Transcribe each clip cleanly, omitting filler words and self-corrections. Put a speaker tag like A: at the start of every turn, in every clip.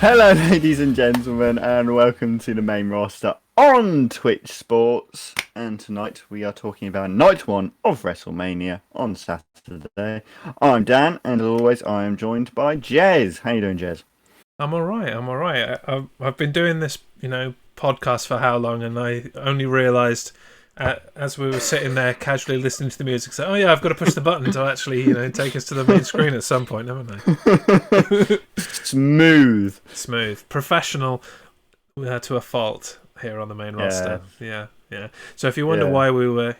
A: Hello, ladies and gentlemen, and welcome to the main roster on Twitch Sports. And tonight we are talking about night one of WrestleMania on Saturday. I'm Dan, and as always, I am joined by Jez. How you doing, Jez?
B: I'm all right. I've been doing this, podcast for how long, and I only realised as we were sitting there casually listening to the music, so, oh yeah, I've got to push the button to actually, take us to the main screen at some point, haven't I?
A: Smooth.
B: Professional to a fault here on the main roster. Yeah. So if you wonder why we were,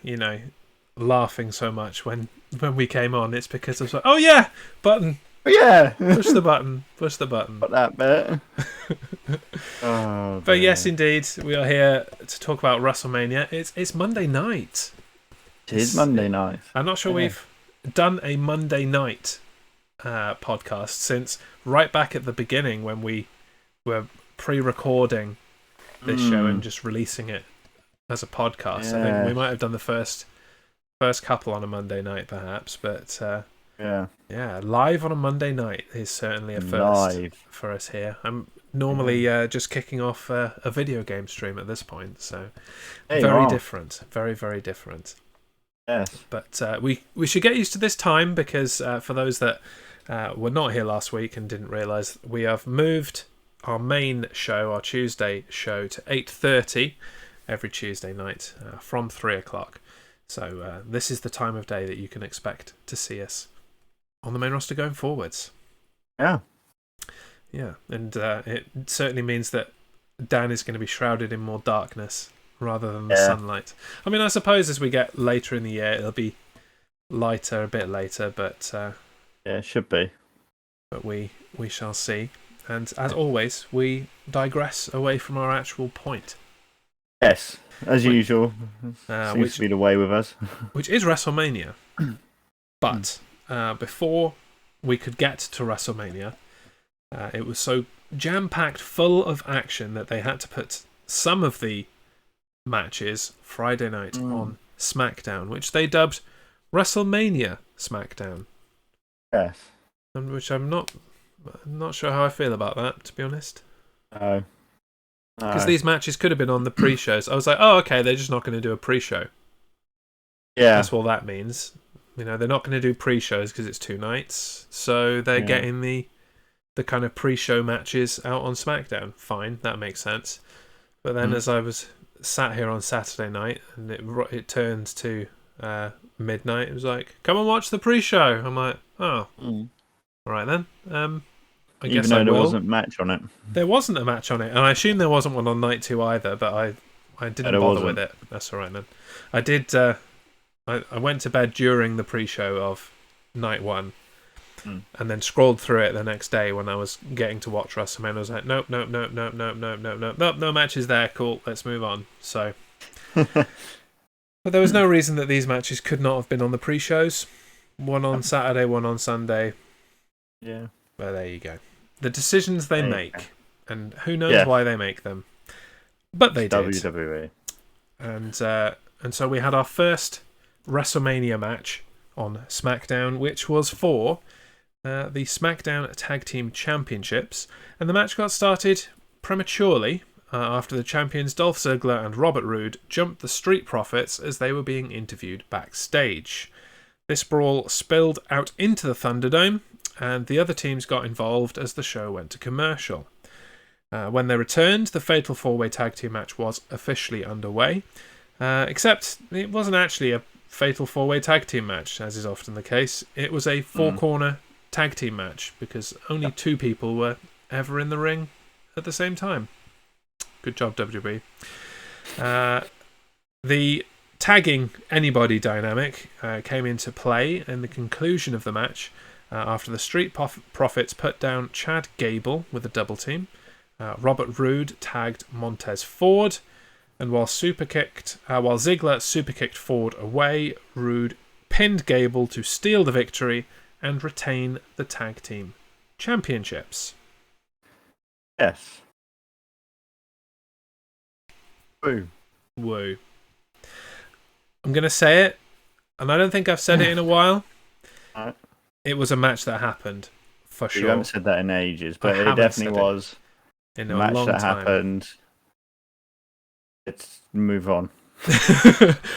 B: laughing so much when we came on, it's because I was like, oh yeah, button.
A: Yeah.
B: Push the button.
A: Got that bit.
B: But yes, indeed, we are here to talk about WrestleMania. It's Monday night.
A: It is Monday night.
B: I'm not sure we've done a Monday night podcast since right back at the beginning when we were pre-recording this show and just releasing it as a podcast. I think we might have done the first couple on a Monday night, perhaps, but live on a Monday night is certainly a first for us here. I'm normally just kicking off a video game stream at this point, so very different, very, very different.
A: Yes,
B: but we should get used to this time because for those that were not here last week and didn't realise, we have moved our main show, our Tuesday show, to 8:30 every Tuesday night from 3:00. So this is the time of day that you can expect to see us on the main roster going forwards. Yeah, and it certainly means that Dan is going to be shrouded in more darkness rather than the sunlight. I mean, I suppose as we get later in the year, it'll be lighter, a bit later, but
A: it should be.
B: But we shall see. And as always, we digress away from our actual point.
A: Yes, as usual. Seems to be the way with us.
B: Which is WrestleMania. But before we could get to WrestleMania, it was so jam-packed full of action that they had to put some of the matches Friday night on Smackdown, which they dubbed WrestleMania Smackdown.
A: Yes.
B: And which I'm not sure how I feel about that, to be honest.
A: No.
B: Because these matches could have been on the pre-shows. I was like, oh, okay, they're just not going to do a pre-show.
A: Yeah.
B: That's what that means. They're not going to do pre-shows because it's 2 nights. So they're getting the kind of pre-show matches out on SmackDown. Fine, that makes sense. But then as I was sat here on Saturday night and it turns to midnight, it was like, come and watch the pre-show. I'm like, oh, all right then. I guess
A: Even though there wasn't a match on it.
B: There wasn't a match on it, and I assume there wasn't one on night 2 either, but I didn't bother with it. That's all right then. I did. I went to bed during the pre-show of night 1, and then scrolled through it the next day when I was getting to watch WrestleMania. I was like, nope, no matches there. Cool, let's move on. So, but there was no reason that these matches could not have been on the pre-shows. One on Saturday, one on Sunday.
A: Yeah.
B: Well, there you go. The decisions they make, and who knows why they make them, but they did.
A: WWE.
B: And so we had our first WrestleMania match on SmackDown, which was for the SmackDown Tag Team Championships, and the match got started prematurely after the champions Dolph Ziggler and Robert Roode jumped the Street Profits as they were being interviewed backstage. This brawl spilled out into the Thunderdome, and the other teams got involved as the show went to commercial. When they returned, the Fatal 4-Way Tag Team match was officially underway, except it wasn't actually a Fatal 4-Way Tag Team match, as is often the case. It was a 4-corner tag team match, because only 2 people were ever in the ring at the same time. Good job, WWE. The tagging anybody dynamic came into play in the conclusion of the match, after the Street Profits put down Chad Gable with a double team. Robert Roode tagged Montez Ford, and while Ziggler superkicked Ford away, Roode pinned Gable to steal the victory and retain the tag team championships.
A: Yes. Woo.
B: I'm going to say it, and I don't think I've said it in a while.
A: Right.
B: It was a match that happened, for sure.
A: You haven't said that in ages, but it definitely was
B: in
A: The
B: a
A: match
B: long
A: that
B: time.
A: happened. Let's move on.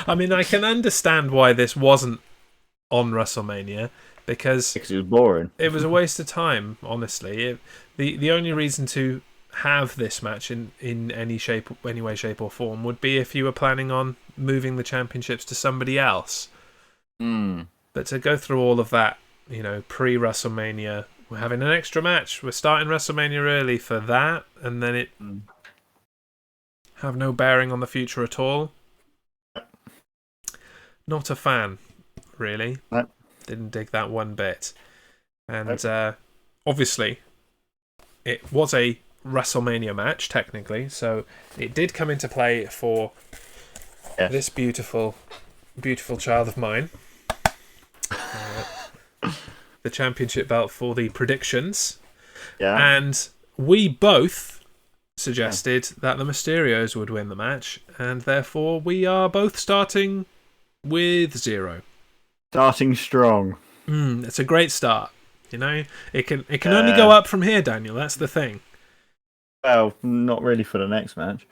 B: I mean, I can understand why this wasn't on WrestleMania, because
A: Because it was boring.
B: it was a waste of time, honestly. The only reason to have this match in any way, shape, or form would be if you were planning on moving the championships to somebody else. But to go through all of that, pre-WrestleMania, we're having an extra match. We're starting WrestleMania early for that, and then it have no bearing on the future at all. Not a fan, really.
A: Nope.
B: Didn't dig that one bit. And obviously, it was a WrestleMania match, technically, so it did come into play for this beautiful, beautiful child of mine. The championship belt for the predictions.
A: Yeah.
B: And we both suggested that the Mysterios would win the match, and therefore we are both starting with 0.
A: Starting strong.
B: It's a great start. It can only go up from here, Daniel. That's the thing.
A: Well, not really for the next match.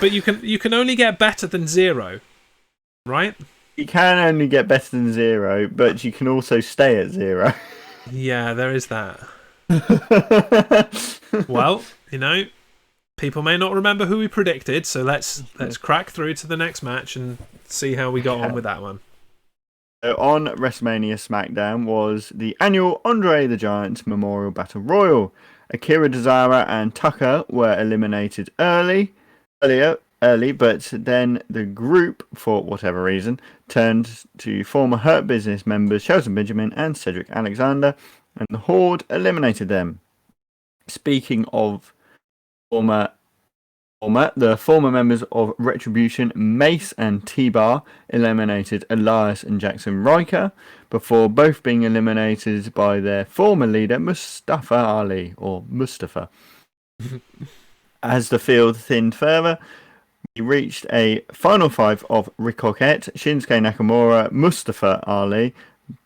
B: But you can only get better than 0, right?
A: You can only get better than 0, but you can also stay at 0.
B: Yeah, there is that. Well, people may not remember who we predicted, so let's crack through to the next match and see how we got on with that one.
A: So on Wrestlemania Smackdown was the annual Andre the Giant Memorial Battle Royal. Akira Tozawa and Tucker were eliminated early, but then the group, for whatever reason, turned to former Hurt Business members Shelton Benjamin and Cedric Alexander, and the Horde eliminated them. Speaking of the former members of Retribution, Mace and T-Bar, eliminated Elias and Jackson Riker, before both being eliminated by their former leader, Mustafa Ali, or Mustafa. As the field thinned further, we reached a final 5 of Ricochet, Shinsuke Nakamura, Mustafa Ali,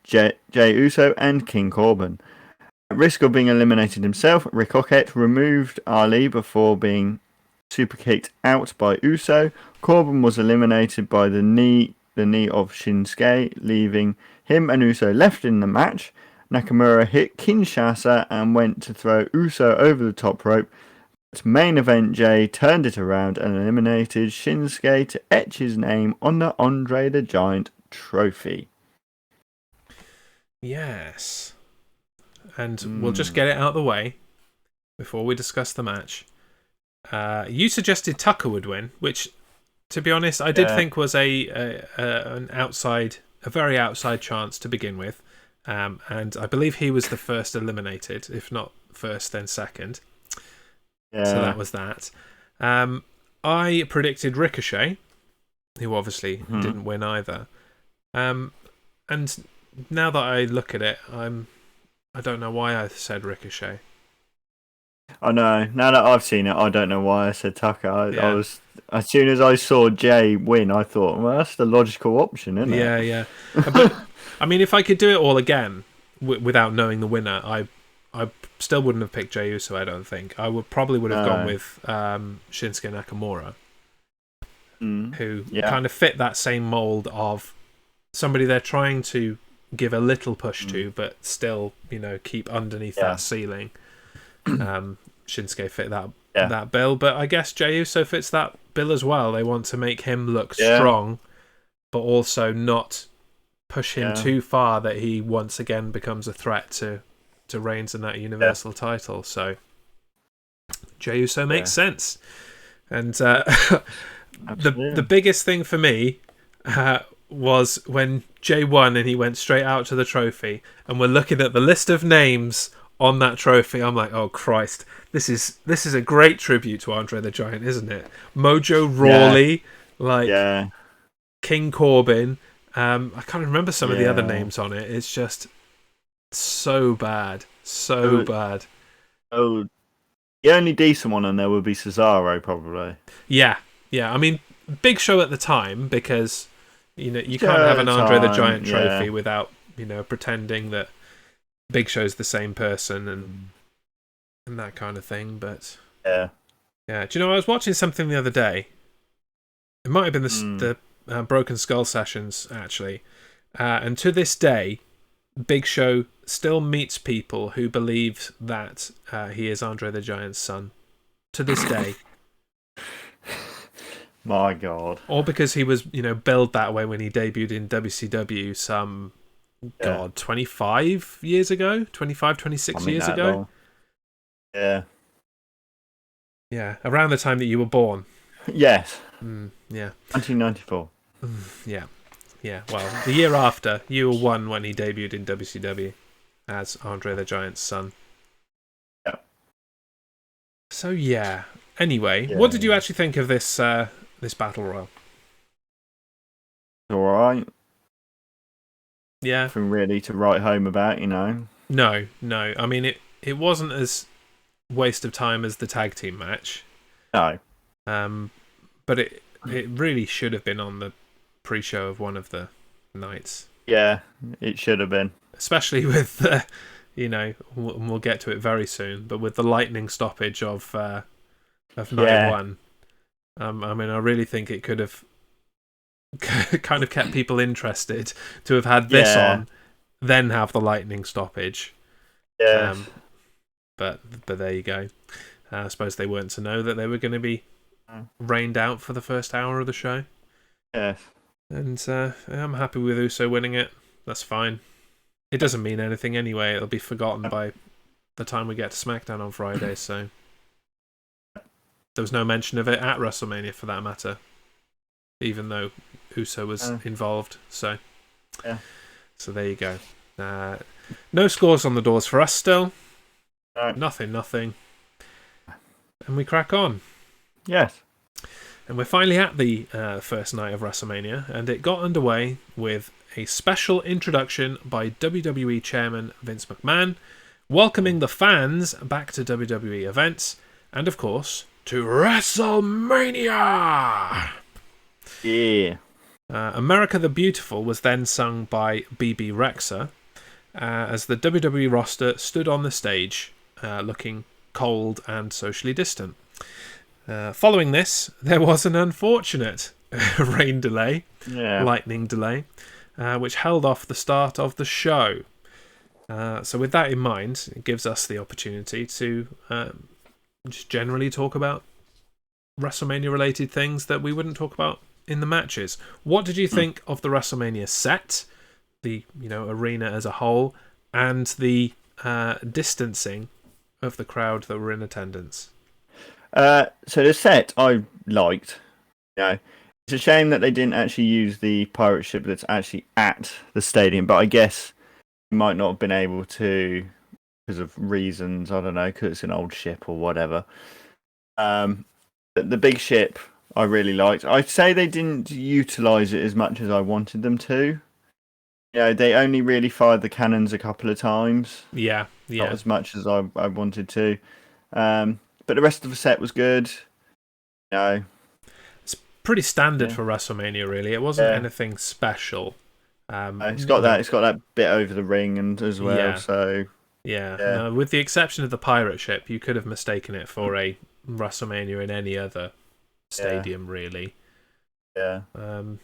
A: Jey Uso, and King Corbin. At risk of being eliminated himself, Ricochet removed Ali before being super kicked out by Uso. Corbin was eliminated by the knee of Shinsuke, leaving him and Uso left in the match. Nakamura hit Kinshasa and went to throw Uso over the top rope. But main event Jay turned it around and eliminated Shinsuke to etch his name on the Andre the Giant trophy.
B: Yes. And we'll just get it out of the way before we discuss the match. You suggested Tucker would win, which, to be honest, I did think was a very outside chance to begin with, and I believe he was the first eliminated, if not first, then second. Yeah. So that was that. I predicted Ricochet, who obviously didn't win either. And now that I look at it, I don't know why I said Ricochet.
A: I know. Now that I've seen it, I don't know why I said Tucker. I was, as soon as I saw Jay win, I thought, well, that's the logical option, isn't it?
B: Yeah. But I mean, if I could do it all again without knowing the winner, I still wouldn't have picked Jey Uso. I don't think I probably would have gone with Shinsuke Nakamura, who kind of fit that same mold of somebody they're trying to give a little push to, but still, keep underneath that ceiling. Shinsuke fit that bill, but I guess Jey Uso fits that bill as well. They want to make him look strong, but also not push him too far that he once again becomes a threat to Reigns in that Universal title. So Jey Uso makes sense. And the biggest thing for me was when Jay won and he went straight out to the trophy, and we're looking at the list of names on that trophy. I'm like, oh Christ, this is a great tribute to Andre the Giant, isn't it? Mojo Rawley, King Corbin. I can't remember some of the other names on it. It's just so bad, bad.
A: Oh, the only decent one on there would be Cesaro, probably.
B: Yeah. I mean, big show at the time, because you can't have an Andre the Giant trophy without pretending that Big Show's the same person and that kind of thing. But Yeah. Do you know, I was watching something the other day. It might have been the Broken Skull sessions, actually. And to this day, Big Show still meets people who believe that he is Andre the Giant's son. To this day.
A: My God.
B: Or because he was, billed that way when he debuted in WCW some, 25 years ago? 25, 26 years ago?
A: Long. Yeah.
B: Yeah, around the time that you were born.
A: Yes.
B: Yeah.
A: 1994.
B: Yeah. Yeah, well, the year after, you were one when he debuted in WCW as Andre the Giant's son.
A: Yeah.
B: So, yeah. Anyway, what did you actually think of this this Battle Royal?
A: Alright.
B: Yeah.
A: Nothing really to write home about,
B: No. I mean, it wasn't as waste of time as the tag team match.
A: No.
B: But it really should have been on the pre-show of one of the nights.
A: Yeah, it should have been.
B: Especially with, we'll get to it very soon, but with the lightning stoppage of night one. I mean, I really think it could have kind of kept people interested to have had this on, then have the lightning stoppage.
A: Yeah.
B: But there you go. I suppose they weren't to know that they were going to be rained out for the first hour of the show.
A: Yes.
B: And I'm happy with Uso winning it. That's fine. It doesn't mean anything anyway. It'll be forgotten by the time we get to SmackDown on Friday. So there was no mention of it at WrestleMania, for that matter, even though Uso was involved. So there you go. No scores on the doors for us still. Nothing. And we crack on.
A: Yes.
B: And we're finally at the first night of WrestleMania, and it got underway with a special introduction by WWE Chairman Vince McMahon, welcoming the fans back to WWE events, and of course, to WrestleMania!
A: Yeah.
B: America the Beautiful was then sung by BB Rexha, as the WWE roster stood on the stage, looking cold and socially distant. Following this, there was an unfortunate lightning delay, which held off the start of the show. So with that in mind, it gives us the opportunity to just generally talk about WrestleMania-related things that we wouldn't talk about in the matches. What did you think of the WrestleMania set, the arena as a whole, and the distancing of the crowd that were in attendance?
A: So the set I liked. It's a shame that they didn't actually use the pirate ship that's actually at the stadium, but I guess you might not have been able to because of reasons. I don't know, because it's an old ship or whatever. The big ship I really liked. I'd say they didn't utilize it as much as I wanted them to. They only really fired the cannons a couple of times.
B: Yeah.
A: Not as much as I wanted to. But the rest of the set was good.
B: It's pretty standard for WrestleMania, really. It wasn't anything special.
A: It's got that bit over the ring and as well.
B: Yeah.
A: So
B: No, with the exception of the pirate ship, you could have mistaken it for a WrestleMania in any other stadium, really.
A: Yeah.
B: I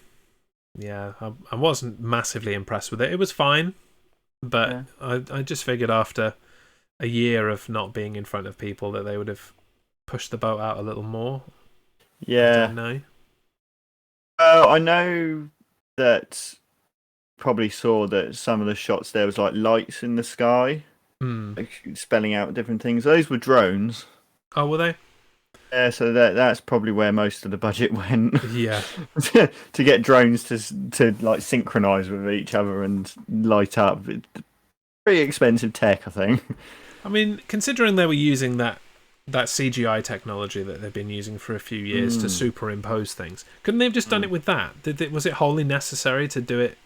B: wasn't massively impressed with it. It was fine, but I just figured after a year of not being in front of people that they would have pushed the boat out a little more.
A: Yeah.
B: I don't know.
A: Well, I know that probably saw that some of the shots there was like lights in the sky, like spelling out different things. Those were drones.
B: Oh, were they?
A: Yeah, so that's probably where most of the budget went.
B: Yeah.
A: To get drones to like synchronize with each other and light up. Pretty expensive tech, I think.
B: I mean, considering they were using that CGI technology that they've been using for a few years to superimpose things, couldn't they have just done it with that? Was it wholly necessary to do it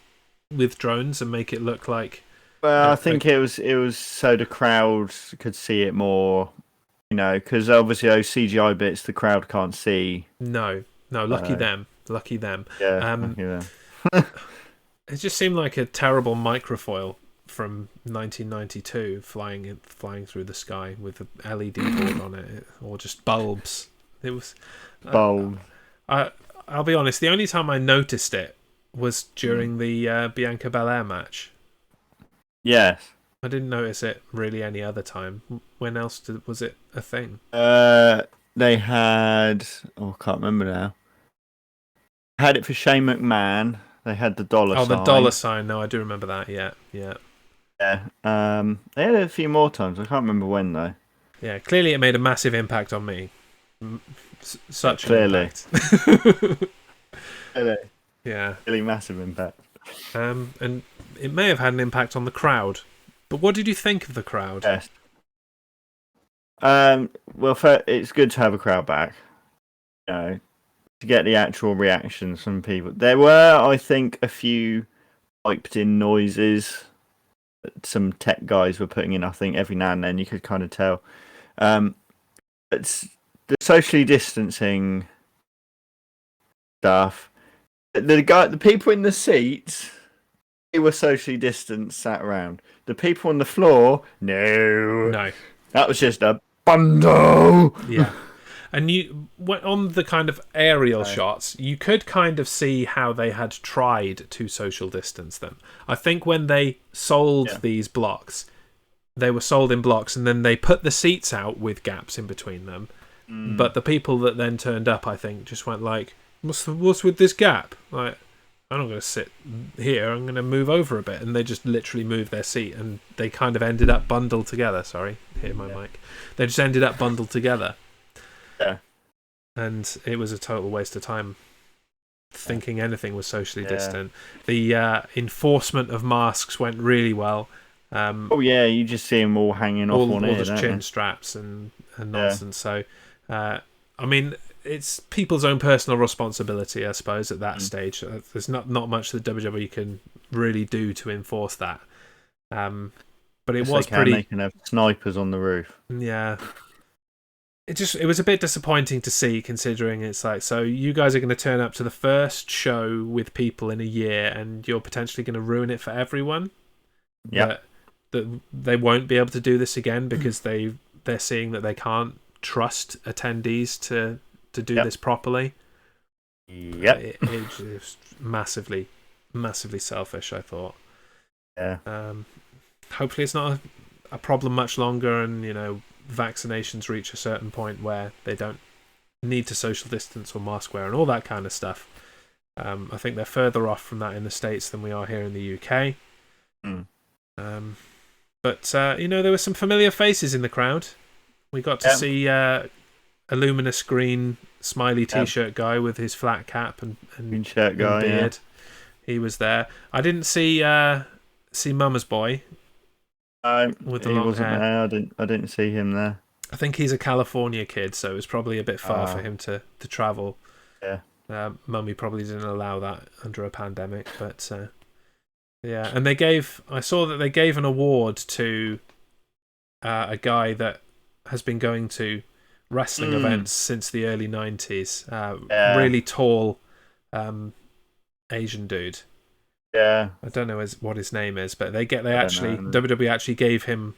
B: with drones and make it look like?
A: Well, I think it was so the crowd could see it more, because obviously those CGI bits the crowd can't see.
B: No, lucky them.
A: Yeah, lucky them.
B: It just seemed like a terrible microfoil from 1992 flying through the sky with a LED board on it, or just bulbs. It was
A: Bold.
B: I'll be honest. The only time I noticed it was during the Bianca Belair match.
A: Yes.
B: I didn't notice it really any other time. When else was it a thing?
A: They had. Oh, I can't remember now. Had it for Shane McMahon. They had the dollar sign.
B: Oh, the dollar sign. No, I do remember that. Yeah.
A: Yeah. They had it a few more times. I can't remember when though.
B: Yeah. Clearly, it made a massive impact on me. Such an impact.
A: Clearly.
B: Yeah.
A: Really massive impact.
B: And it may have had an impact on the crowd. But what did you think of the crowd?
A: Yes. Well, it's good to have a crowd back. You know, to get the actual reactions from people. There were, I think, a few piped in noises that some tech guys were putting in. I think every now and then you could kind of tell. It's the socially distancing stuff. The people in the seats, they were socially distanced, sat around. The people on the floor, no. That was just a bundle.
B: Yeah. And on the kind of aerial shots, you could kind of see how they had tried to social distance them. I think when they sold these blocks, they were sold in blocks, and then they put the seats out with gaps in between them. But the people that then turned up, I think, just went like, what's with this gap? Like, I'm not going to sit here, I'm going to move over a bit. And they just literally moved their seat, and they kind of ended up bundled together. Sorry, hit my mic. They just ended up bundled together.
A: Yeah.
B: And it was a total waste of time thinking anything was socially distant. The enforcement of masks went really well.
A: You just see them all hanging off on
B: all the chin straps and nonsense. So, I mean, it's people's own personal responsibility, I suppose, at that stage. There's not much that WWE can really do to enforce that. But it was pretty.
A: They can have snipers on the roof.
B: Yeah. It was a bit disappointing to see, considering it's like, so you guys are going to turn up to the first show with people in a year, and you're potentially going to ruin it for everyone.
A: Yeah.
B: That they won't be able to do this again because they're seeing that they can't trust attendees to do this properly.
A: Yep.
B: It was massively selfish, I thought.
A: Yeah.
B: Hopefully it's not a problem much longer, and vaccinations reach a certain point where they don't need to social distance or mask wear and all that kind of stuff. I think they're further off from that in the States than we are here in the UK. But there were some familiar faces in the crowd. We got to see a luminous green smiley t-shirt guy with his flat cap and
A: shirt guy,
B: and beard. He was there. I didn't see Mama's boy. With the long hair.
A: There. I didn't see him there.
B: I think he's a California kid, so it was probably a bit far for him to travel.
A: Yeah.
B: Mummy probably didn't allow that under a pandemic, but and I saw that they gave an award to a guy that has been going to wrestling events since the early 90s. Really tall Asian dude.
A: Yeah,
B: I don't know what his name is, but WWE actually gave him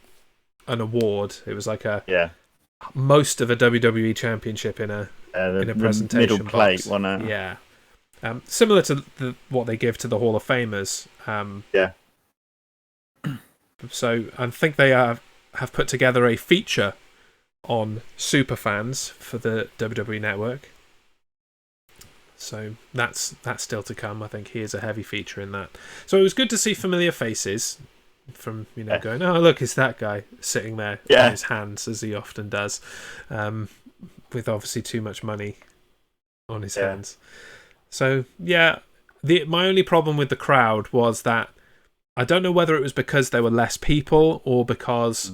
B: an award. It was like most of a WWE championship in a presentation
A: middle plate,
B: box.
A: wasn't it?
B: Yeah, similar to what they give to the Hall of Famers. So I think they have put together a feature on superfans for the WWE Network. So that's still to come. I think he is a heavy feature in that. So it was good to see familiar faces from going, oh look, it's that guy sitting there in his hands, as he often does, with obviously too much money on his hands. So my only problem with the crowd was that I don't know whether it was because there were less people or because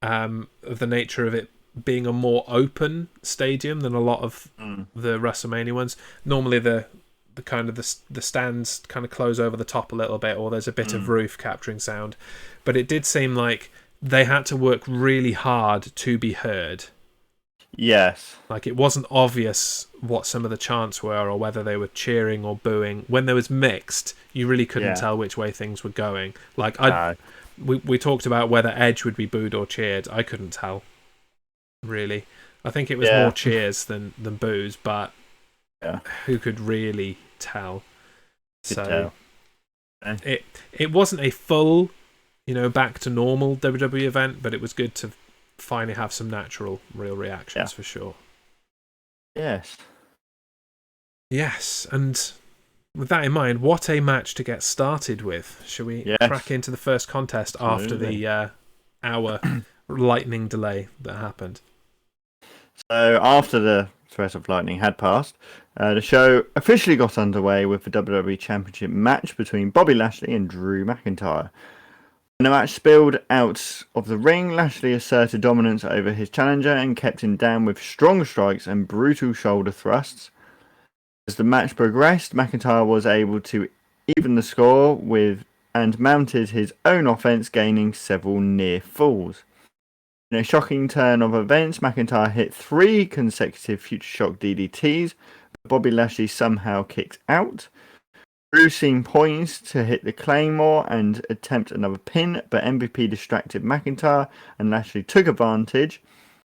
B: of the nature of it being a more open stadium than a lot of the WrestleMania ones. Normally the kind of the stands kind of close over the top a little bit, or there's a bit of roof capturing sound, but it did seem like they had to work really hard to be heard.
A: Yes.
B: Like, it wasn't obvious what some of the chants were or whether they were cheering or booing. When there was mixed, you really couldn't tell which way things were going. Like, we talked about whether Edge would be booed or cheered. I couldn't tell, really. I think it was more cheers than boos, but who could really tell? It wasn't a full, back to normal WWE event, but it was good to finally have some natural, real reactions for sure.
A: Yes.
B: Yes, and with that in mind, what a match to get started with. Shall we crack into the first contest after the hour lightning delay that happened?
A: So after the threat of lightning had passed, the show officially got underway with the WWE Championship match between Bobby Lashley and Drew McIntyre. When the match spilled out of the ring, Lashley asserted dominance over his challenger and kept him down with strong strikes and brutal shoulder thrusts. As the match progressed, McIntyre was able to even the score and mounted his own offense, gaining several near falls. In a shocking turn of events, McIntyre hit 3 consecutive Future Shock DDTs, but Bobby Lashley somehow kicked out. Drew seemed poised to hit the Claymore and attempt another pin, but MVP distracted McIntyre and Lashley took advantage.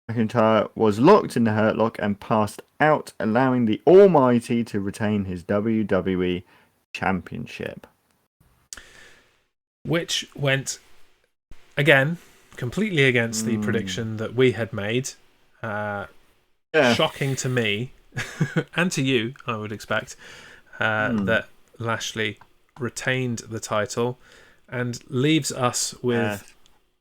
A: McIntyre was locked in the Hurt Lock and passed out, allowing the Almighty to retain his WWE Championship.
B: Which went, again, completely against the prediction that we had made. Shocking to me, and to you, I would expect, that Lashley retained the title and leaves us with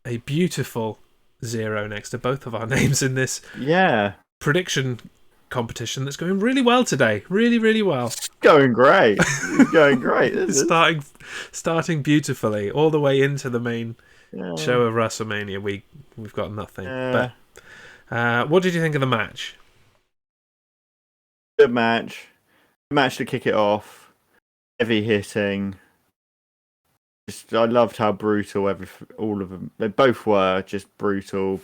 B: a beautiful 0 next to both of our names in this prediction competition that's going really well today. Really, really well.
A: It's going great. It's going great.
B: Starting beautifully all the way into the main show of WrestleMania. We've got nothing. But what did you think of the match?
A: Good match. Good match to kick it off. Heavy hitting. I loved how brutal all of them. They both were just brutal,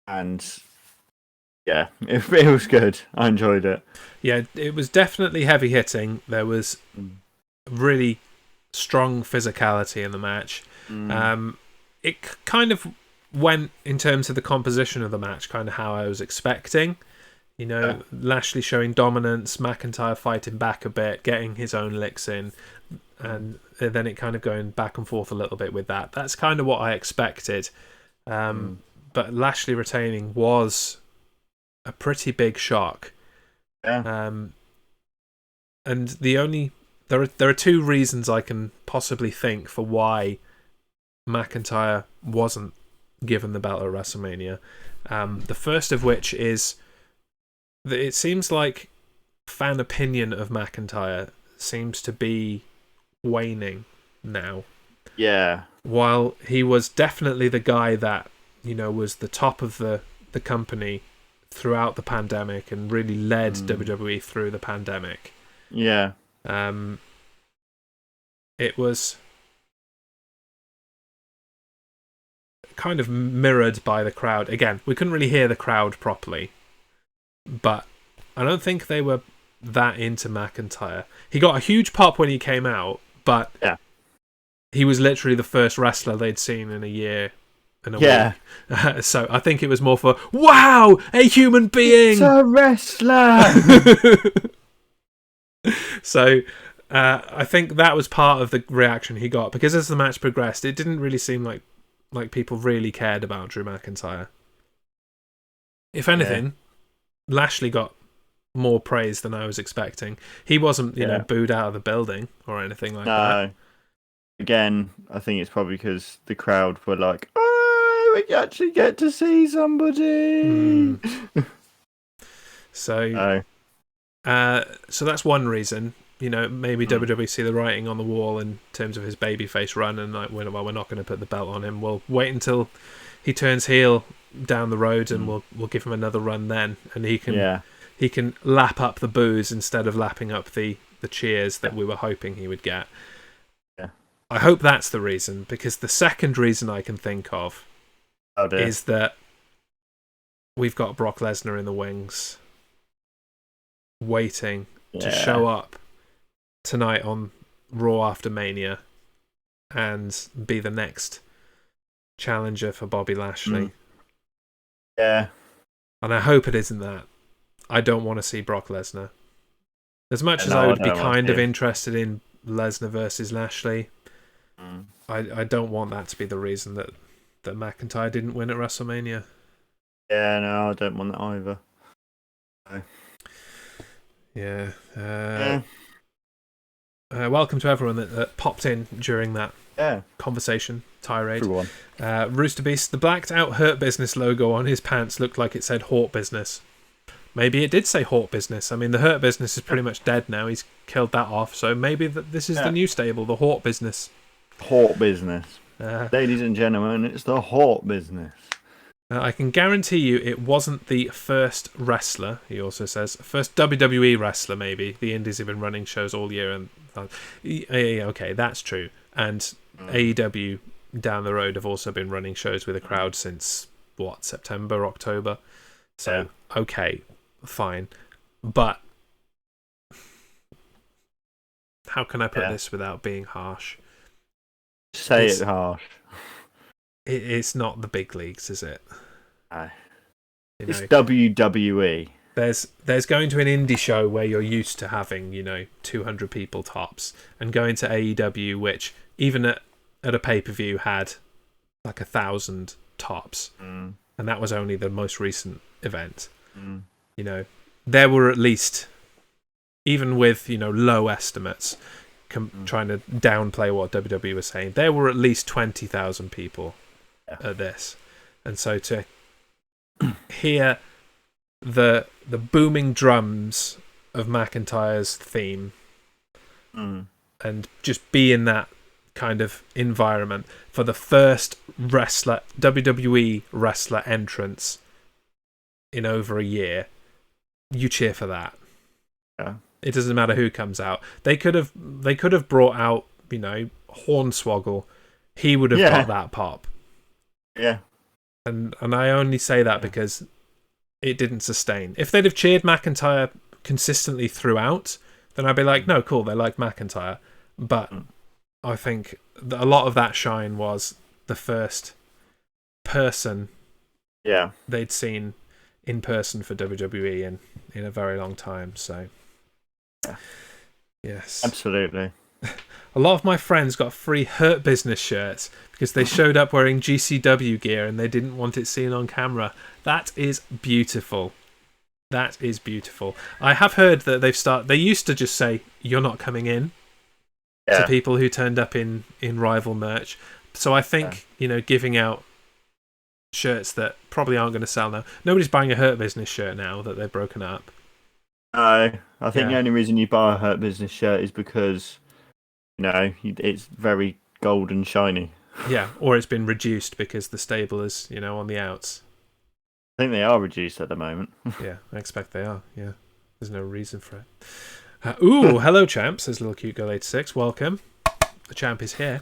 A: and it was good. I enjoyed it.
B: Yeah, it was definitely heavy hitting. There was really strong physicality in the match. It kind of went in terms of the composition of the match, kind of how I was expecting. Lashley showing dominance, McIntyre fighting back a bit, getting his own licks in, and then it kind of going back and forth a little bit with that. That's kind of what I expected. But Lashley retaining was a pretty big shock. And there are 2 reasons I can possibly think for why McIntyre wasn't given the belt at WrestleMania. The first of which is that it seems like fan opinion of McIntyre seems to be waning now.
A: Yeah.
B: While he was definitely the guy that, was the top of the company throughout the pandemic and really led WWE through the pandemic.
A: Yeah.
B: It was kind of mirrored by the crowd. Again, we couldn't really hear the crowd properly, but I don't think they were that into McIntyre. He got a huge pop when he came out, but he was literally the first wrestler they'd seen in a year and a week. So I think it was more for, wow, a human being!
A: It's a wrestler!
B: So I think that was part of the reaction he got, because as the match progressed, it didn't really seem like people really cared about Drew McIntyre. If anything, Lashley got more praise than I was expecting. He wasn't, booed out of the building or anything like that.
A: Again, I think it's probably because the crowd were like, "Oh, we actually get to see somebody."
B: So that's one reason. Maybe WWE see the writing on the wall in terms of his babyface run, and we're not going to put the belt on him. We'll wait until he turns heel down the road, and we'll give him another run then, and he can lap up the boos instead of lapping up the cheers that we were hoping he would get. I hope that's the reason, because the second reason I can think of is that we've got Brock Lesnar in the wings, waiting to show up tonight on Raw after Mania and be the next challenger for Bobby Lashley.
A: Yeah.
B: And I hope it isn't that. I don't want to see Brock Lesnar. As much as I would be kind of interested in Lesnar versus Lashley, I don't want that to be the reason that McIntyre didn't win at WrestleMania.
A: Yeah, no, I don't want that either. No.
B: Yeah. Welcome to everyone that popped in during that conversation tirade. Rooster Beast, the blacked out Hurt Business logo on his pants looked like it said Hort Business. Maybe it did say Hort Business. I mean, the Hurt Business is pretty much dead now. He's killed that off. So maybe this is the new stable, the Hort Business.
A: Hort Business. Ladies and gentlemen, it's the Hort Business.
B: I can guarantee you it wasn't the first wrestler, he also says. First WWE wrestler, maybe. The Indies have been running shows all year. And okay, that's true. And AEW down the road have also been running shows with a crowd since, September, October? So, okay, fine. But how can I put this without being harsh?
A: Say it harsh.
B: It's not the big leagues, is it?
A: No. It's WWE.
B: There's going to an indie show where you're used to having, 200 people tops, and going to AEW, which even at a pay-per-view had like 1,000 tops, and that was only the most recent event. There were at least, even with low estimates, trying to downplay what WWE was saying, there were at least 20,000 people at this, and so to hear the booming drums of McIntyre's theme and just be in that kind of environment for the first WWE wrestler entrance in over a year, you cheer for that. It doesn't matter who comes out. They could have brought out Hornswoggle. He would have got that pop. And I only say that because it didn't sustain. If they'd have cheered McIntyre consistently throughout, then I'd be like, no, cool, they like McIntyre. But I think that a lot of that shine was the first person they'd seen in person for WWE in a very long time. So, yes.
A: Absolutely.
B: A lot of my friends got free Hurt Business shirts because they showed up wearing GCW gear and they didn't want it seen on camera. That is beautiful. That is beautiful. I have heard that they used to just say, "You're not coming in," to people who turned up in rival merch. So I think, giving out shirts that probably aren't going to sell now. Nobody's buying a Hurt Business shirt now that they've broken up.
A: No, I think the only reason you buy a Hurt Business shirt is because it's very gold and shiny. Yeah,
B: or it's been reduced because the stable is, on the outs.
A: I think they are reduced at the moment.
B: Yeah, I expect they are. Yeah, there's no reason for it. Hello, champ, says Little Cute Girl 86. Welcome. The champ is here.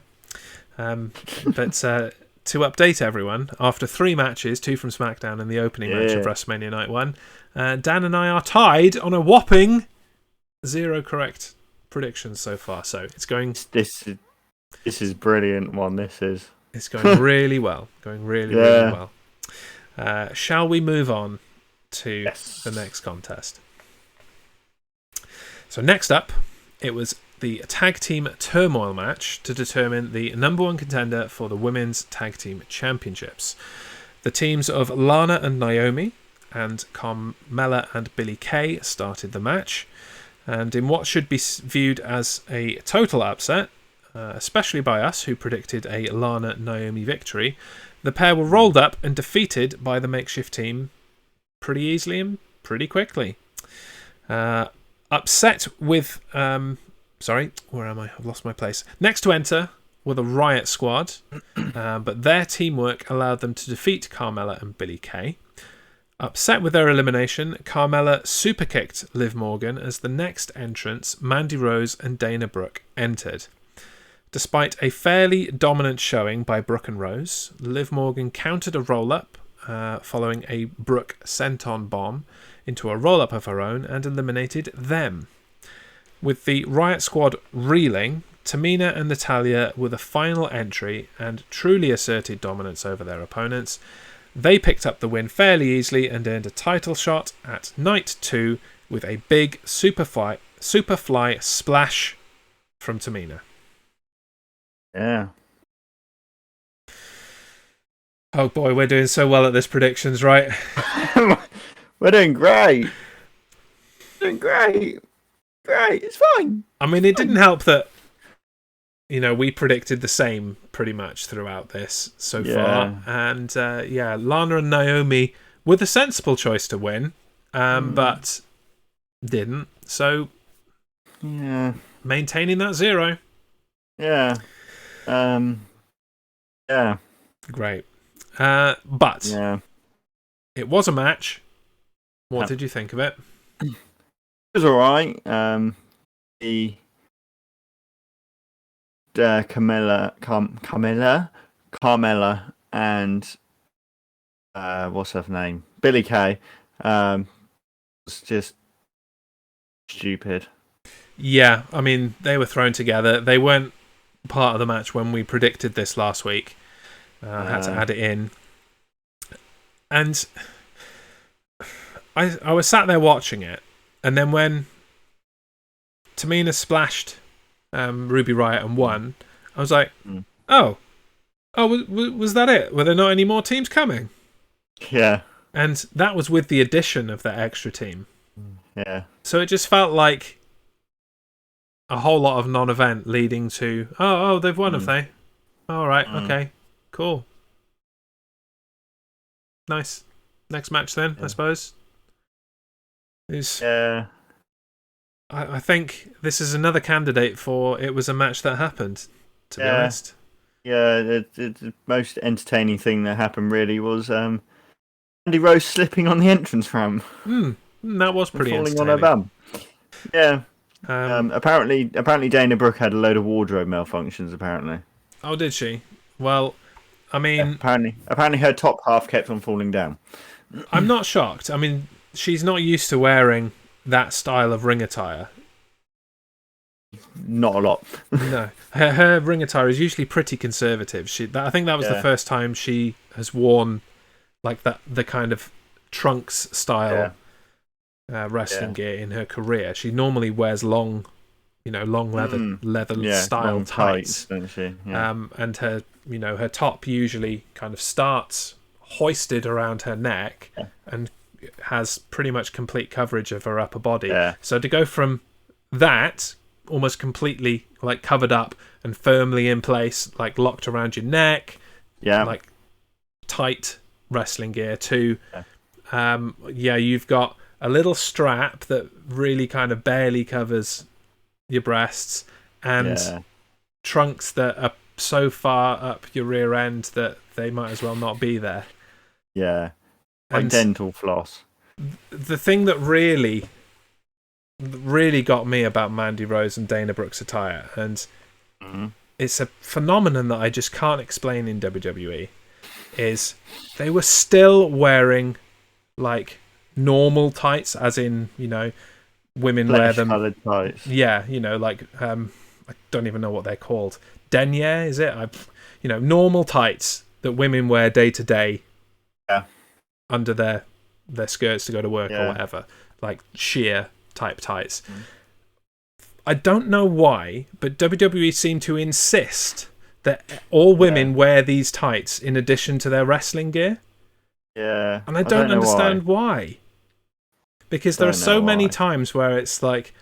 B: But to update everyone, after 3 matches, 2 from SmackDown and the opening match of WrestleMania Night 1, Dan and I are tied on a whopping 0 correct predictions so far. So it's going.
A: This is brilliant. It's
B: going really well. Really well. Shall we move on to the next contest? So next up, it was the Tag Team Turmoil match to determine the number 1 contender for the Women's Tag Team Championships. The teams of Lana and Naomi and Carmella and Billie Kay started the match. And in what should be viewed as a total upset, especially by us who predicted a Lana-Naomi victory, the pair were rolled up and defeated by the makeshift team pretty easily and pretty quickly. Upset with... sorry, where am I? I've lost my place. Next to enter were the Riot Squad, but their teamwork allowed them to defeat Carmella and Billie Kay. Upset with their elimination, Carmella superkicked Liv Morgan as the next entrants, Mandy Rose and Dana Brooke, entered. Despite a fairly dominant showing by Brooke and Rose, Liv Morgan countered a roll-up following a Brooke senton bomb into a roll-up of her own and eliminated them. With the Riot Squad reeling, Tamina and Natalya were the final entry and truly asserted dominance over their opponents. They picked up the win fairly easily and earned a title shot at Night 2 with a big Superfly splash from Tamina.
A: Yeah.
B: Oh boy, we're doing so well at this predictions, right?
A: We're doing great. Doing great. Great. It's fine.
B: I mean, it didn't help that, we predicted the same pretty much throughout this so far. And Lana and Naomi were the sensible choice to win, but didn't. So, maintaining that 0.
A: Yeah. Yeah.
B: Great. But it was a match. What did you think of it?
A: It was alright. The Carmella and what's her name? Billie Kay was just stupid.
B: Yeah, I mean, they were thrown together. They weren't part of the match when we predicted this last week. I had to add it in. And I was sat there watching it, and then when Tamina splashed Ruby Riott and won, I was like, oh, was that it? Were there not any more teams coming?
A: Yeah.
B: And that was with the addition of that extra team.
A: Yeah.
B: So it just felt like a whole lot of non-event leading to, they've won, have they? All right, okay, cool. Nice. Next match then, I suppose. I think this is another candidate for it was a match that happened, to be honest.
A: Yeah, the most entertaining thing that happened really was Andy Rose slipping on the entrance ramp.
B: That was pretty
A: falling
B: entertaining.
A: on her bum. Yeah. Apparently Dana Brooke had a load of wardrobe malfunctions, apparently.
B: Oh, did she? Well, I mean...
A: Apparently her top half kept on falling down.
B: I'm not shocked. I mean, she's not used to wearing that style of ring attire.
A: Not a lot.
B: No. Her ring attire is usually pretty conservative. I think that was the first time she has worn like the kind of trunks style wrestling gear in her career. She normally wears long leather style
A: long
B: tights,
A: doesn't she?
B: And her her top usually kind of starts hoisted around her neck and has pretty much complete coverage of her upper body. So to go from that almost completely like covered up and firmly in place, like locked around your neck, like tight wrestling gear to you've got a little strap that really kind of barely covers your breasts and trunks that are so far up your rear end that they might as well not be there.
A: Yeah. Like dental floss.
B: The thing that really got me about Mandy Rose and Dana Brooke's attire, and it's a phenomenon that I just can't explain in WWE, is they were still wearing like normal tights, as in, women wear them.
A: Flesh-coloured tights.
B: Yeah, like I don't even know what they're called. Denier, is it? Normal tights that women wear day to day.
A: Yeah.
B: Under their skirts to go to work or whatever, like sheer type tights. I don't know why, but WWE seem to insist that all women wear these tights in addition to their wrestling gear.
A: Yeah.
B: And I don't understand why. Because there are so many times where it's like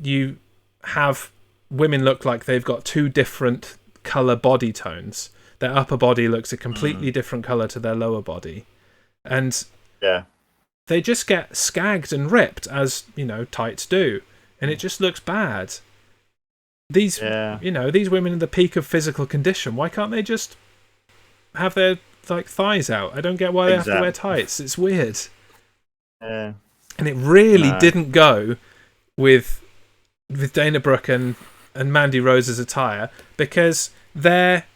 B: you have women look like they've got two different colour body tones. Their upper body looks a completely different colour to their lower body. And they just get skagged and ripped, as, tights do. And it just looks bad. These, these women in the peak of physical condition, why can't they just have their thighs out? I don't get why they have to wear tights. It's weird.
A: Yeah.
B: And it really didn't go with Dana Brooke and Mandy Rose's attire, because their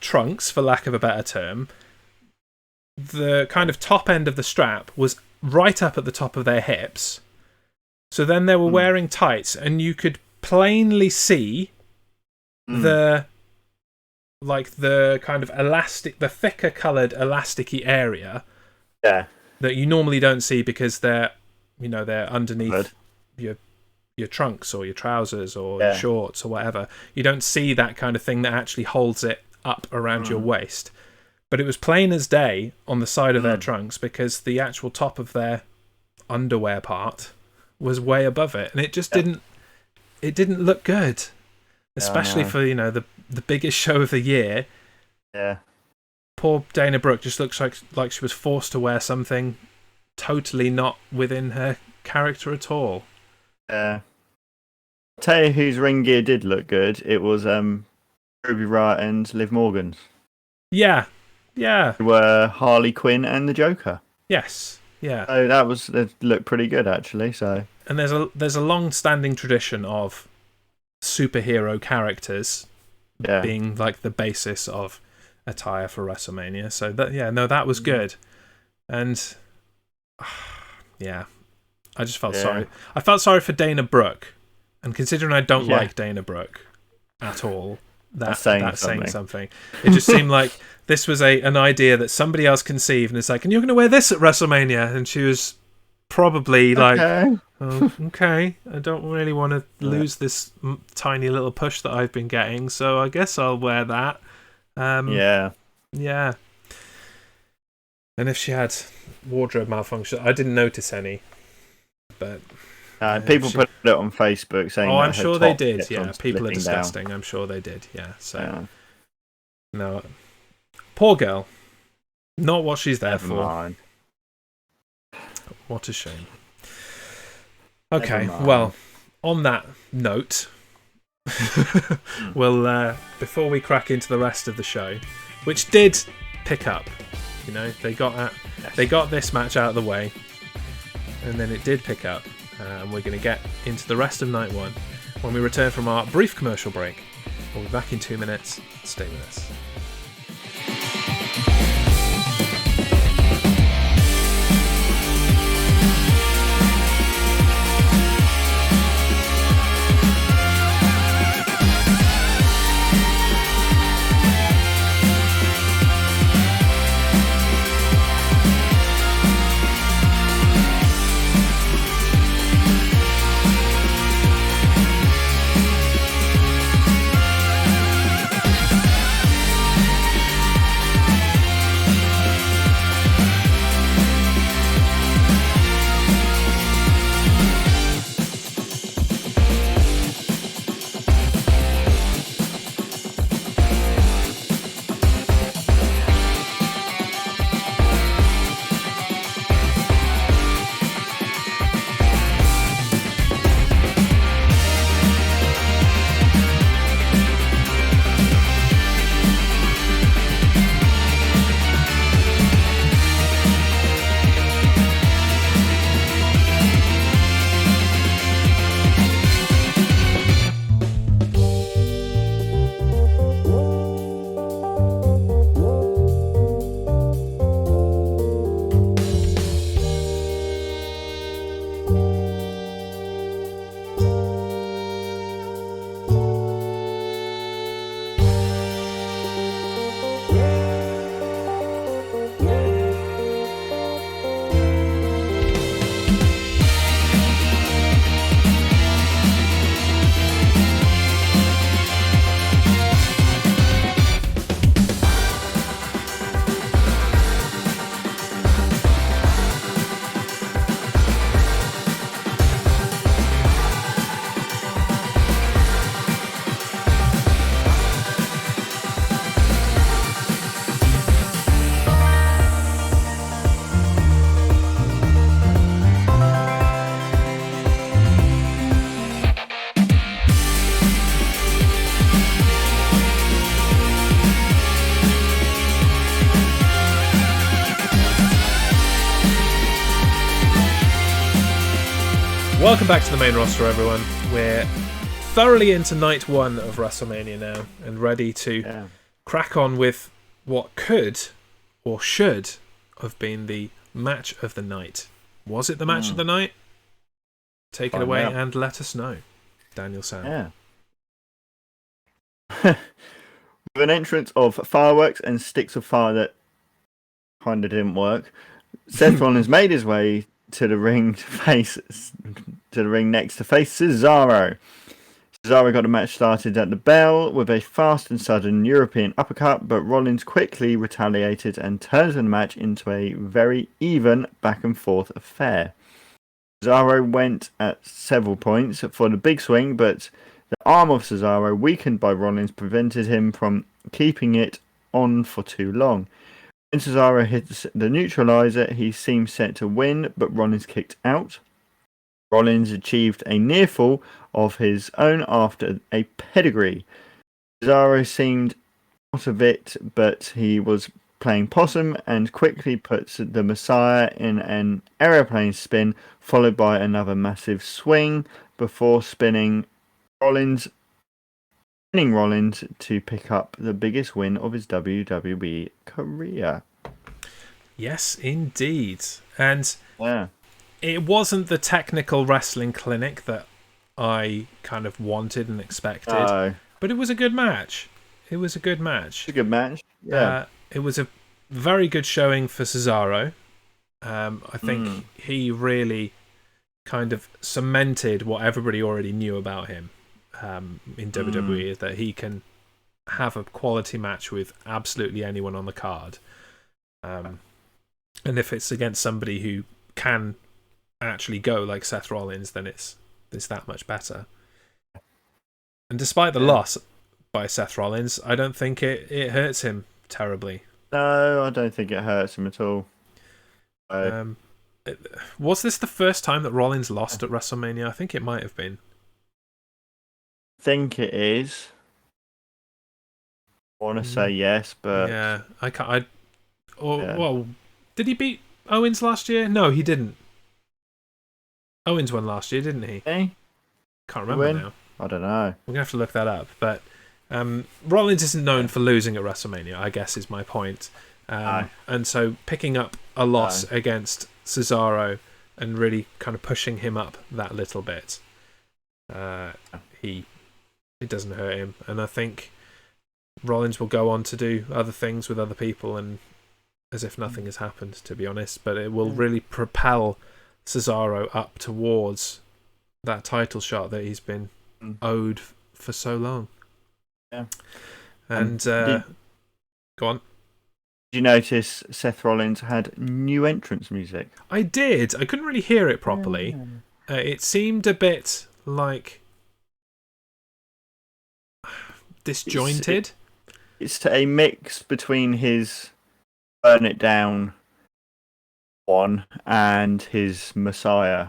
B: trunks, for lack of a better term, the kind of top end of the strap was right up at the top of their hips. So then they were wearing tights, and you could plainly see the like the kind of elastic, the thicker coloured elasticy area
A: Yeah.
B: that you normally don't see because they're underneath
A: Good.
B: your trunks or your trousers or
A: Yeah.
B: your shorts or whatever. You don't see that kind of thing that actually holds it up around your waist. But it was plain as day on the side of their trunks because the actual top of their underwear part was way above it, and it just didn't look good, especially for the biggest show of the year.
A: Yeah.
B: Poor Dana Brooke just looks like she was forced to wear something totally not within her character at all.
A: Yeah. Tell you whose ring gear did look good. It was Ruby Riott and Liv Morgan's.
B: Yeah.
A: Who were Harley Quinn and the Joker.
B: Yes. Yeah.
A: So that looked pretty good actually. So.
B: And there's a long-standing tradition of superhero characters being like the basis of attire for WrestleMania. So that was good. And I just felt sorry. I felt sorry for Dana Brooke, and considering I don't like Dana Brooke at all, that's saying something. It just seemed like this was an idea that somebody else conceived, and it's like, and you're going to wear this at WrestleMania, and she was probably like, oh, okay, I don't really want to lose this tiny little push that I've been getting, so I guess I'll wear that. Yeah. And if she had wardrobe malfunction, I didn't notice any, but
A: people put it on Facebook saying,
B: "Oh, I'm sure they did." Yeah, people are disgusting. I'm sure they did. Yeah. So no, poor girl. Not what she's there for.
A: Mind.
B: What a shame. Okay, well, on that note, we'll before we crack into the rest of the show, which did pick up, they got this match out of the way, and then it did pick up, and we're going to get into the rest of night one when we return from our brief commercial break. We'll be back in 2 minutes. Stay with us. Welcome back to the main roster, everyone. We're thoroughly into night one of WrestleMania now and ready to crack on with what could or should have been the match of the night. Was it the match of the night? Take it away and let us know. Daniel Sam.
A: Yeah. With an entrance of fireworks and sticks of fire that kind of didn't work, Seth Rollins made his way to the ring next to face Cesaro. Cesaro got the match started at the bell with a fast and sudden European uppercut, but Rollins quickly retaliated and turned the match into a very even back and forth affair. Cesaro went at several points for the big swing, but the arm of Cesaro, weakened by Rollins, prevented him from keeping it on for too long. When Cesaro hits the neutralizer, he seemed set to win, but Rollins kicked out. Rollins achieved a near fall of his own after a pedigree. Cesaro seemed out of it, but he was playing possum and quickly puts the Messiah in an aeroplane spin, followed by another massive swing before pinning Rollins to pick up the biggest win of his WWE career.
B: Yes, indeed. And
A: Yeah.
B: it wasn't the technical wrestling clinic that I kind of wanted and expected, but it was a good match. It was a good match.
A: It's a good match. Yeah.
B: It was a very good showing for Cesaro. I think he really kind of cemented what everybody already knew about him in WWE, that he can have a quality match with absolutely anyone on the card. And if it's against somebody who can actually go like Seth Rollins, then it's that much better. And despite the loss by Seth Rollins, I don't think it hurts him terribly.
A: No, I don't think it hurts him at all.
B: Was this the first time that Rollins lost at WrestleMania? I think it might have been.
A: I think it is. I want to say yes, but
B: yeah, I can't. Well, did he beat Owens last year? No, he didn't. Owens won last year, didn't he?
A: Hey?
B: Can't remember now.
A: I don't know.
B: We're gonna have to look that up. But Rollins isn't known for losing at WrestleMania, I guess is my point. And so picking up a loss against Cesaro and really kind of pushing him up that little bit, it doesn't hurt him. And I think Rollins will go on to do other things with other people, and as if nothing has happened, to be honest. But it will really propel Cesaro up towards that title shot that he's been owed for so long.
A: Yeah.
B: And go on.
A: Did you notice Seth Rollins had new entrance music?
B: I did. I couldn't really hear it properly. It seemed a bit like disjointed.
A: It's a mix between his Burn It Down one and his Messiah.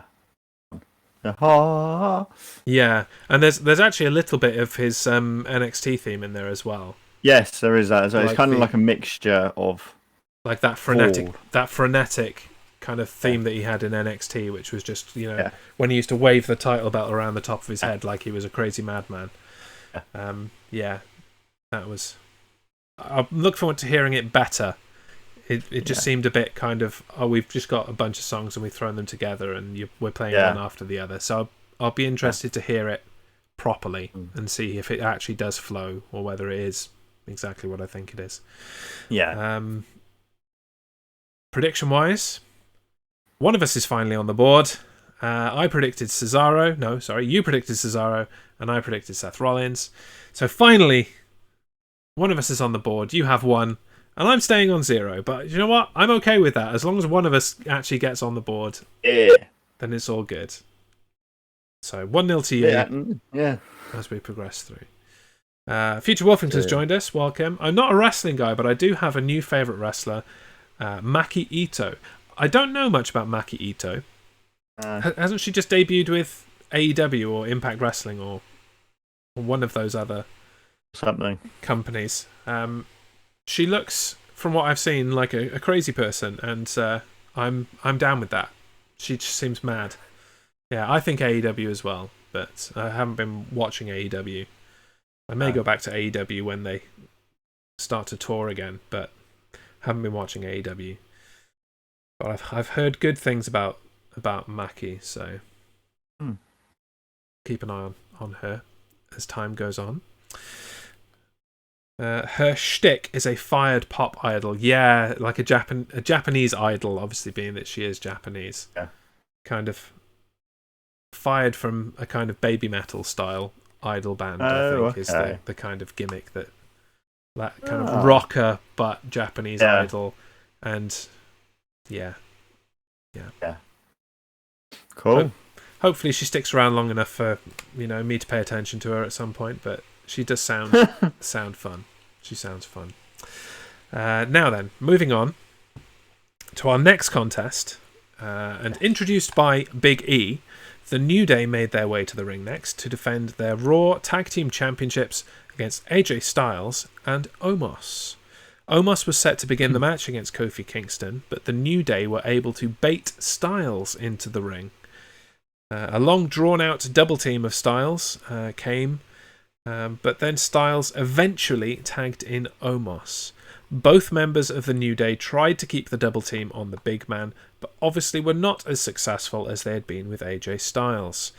B: Yeah, and there's actually a little bit of his NXT theme in there as well.
A: Yes, there is that as well.
B: Like
A: it's kind of like a mixture of
B: like that frenetic kind of theme that he had in NXT, which was just when he used to wave the title belt around the top of his head like he was a crazy madman. That was. I look forward to hearing it better. It just seemed a bit kind of, we've just got a bunch of songs and we've thrown them together and we're playing one after the other. So I'll be interested to hear it properly and see if it actually does flow or whether it is exactly what I think it is.
A: Yeah.
B: Prediction-wise, one of us is finally on the board. I predicted Cesaro. No, sorry, you predicted Cesaro and I predicted Seth Rollins. So finally, one of us is on the board. You have one. And I'm staying on 0, but you know what? I'm okay with that. As long as one of us actually gets on the board, then it's all good. So 1-0 to you.
A: Yeah.
B: As we progress through. Future Wolfington's joined us. Welcome. I'm not a wrestling guy, but I do have a new favourite wrestler, Maki Ito. I don't know much about Maki Ito. Hasn't she just debuted with AEW or Impact Wrestling or one of those other companies? She looks, from what I've seen, like a crazy person, and I'm down with that. She just seems mad. Yeah, I think AEW as well, but I haven't been watching AEW. I may go back to AEW when they start to tour again, but haven't been watching AEW. But I've heard good things about Maki, so keep an eye on her as time goes on. Her shtick is a fired pop idol. Yeah, like a Japanese idol, obviously being that she is Japanese.
A: Yeah.
B: Kind of fired from a kind of baby metal style idol band, I think, is the kind of gimmick that kind of rocker but Japanese idol. And yeah.
A: Cool.
B: Hopefully she sticks around long enough for me to pay attention to her at some point, but she does sound fun. She sounds fun. Now then, moving on to our next contest, and introduced by Big E, the New Day made their way to the ring next to defend their Raw Tag Team Championships against AJ Styles and Omos. Omos was set to begin the match against Kofi Kingston, but the New Day were able to bait Styles into the ring. A long drawn-out double team of Styles came, but then Styles eventually tagged in Omos. Both members of the New Day tried to keep the double team on the big man, but obviously were not as successful as they had been with AJ Styles.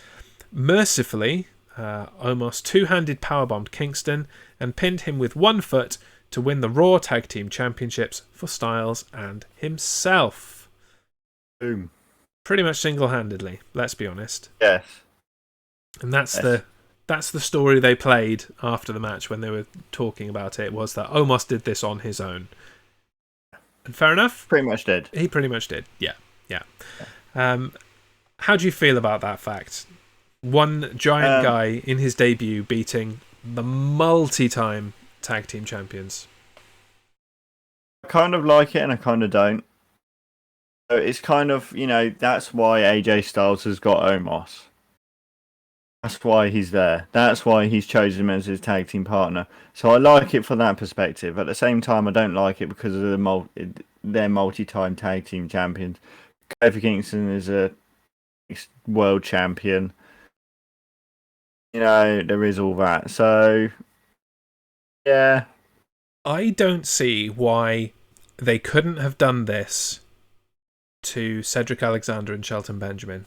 B: Mercifully, Omos two-handed powerbombed Kingston and pinned him with one foot to win the Raw Tag Team Championships for Styles and himself.
A: Boom.
B: Pretty much single-handedly, let's be honest.
A: Yes.
B: And that's the story they played after the match when they were talking about it, was that Omos did this on his own. And fair enough?
A: Pretty much did.
B: He pretty much did, yeah. How do you feel about that fact? One giant guy in his debut beating the multi-time tag team champions.
A: I kind of like it and I kind of don't. So it's kind of, that's why AJ Styles has got Omos. That's why he's there. That's why he's chosen him as his tag team partner. So I like it from that perspective. At the same time, I don't like it because of their multi-time tag team champions. Kofi Kingston is a world champion. There is all that. So, yeah.
B: I don't see why they couldn't have done this to Cedric Alexander and Shelton Benjamin.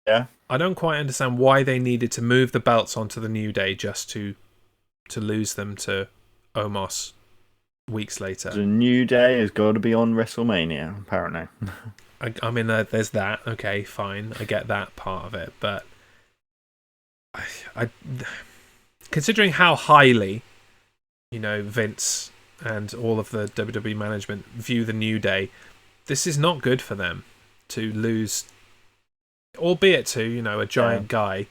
A: Yeah.
B: I don't quite understand why they needed to move the belts onto the New Day just to lose them to Omos weeks later.
A: The New Day has got to be on WrestleMania, apparently.
B: I mean, there's that. Okay, fine. I get that part of it. But I considering how highly, Vince and all of the WWE management view the New Day, this is not good for them to lose, albeit to, a giant guy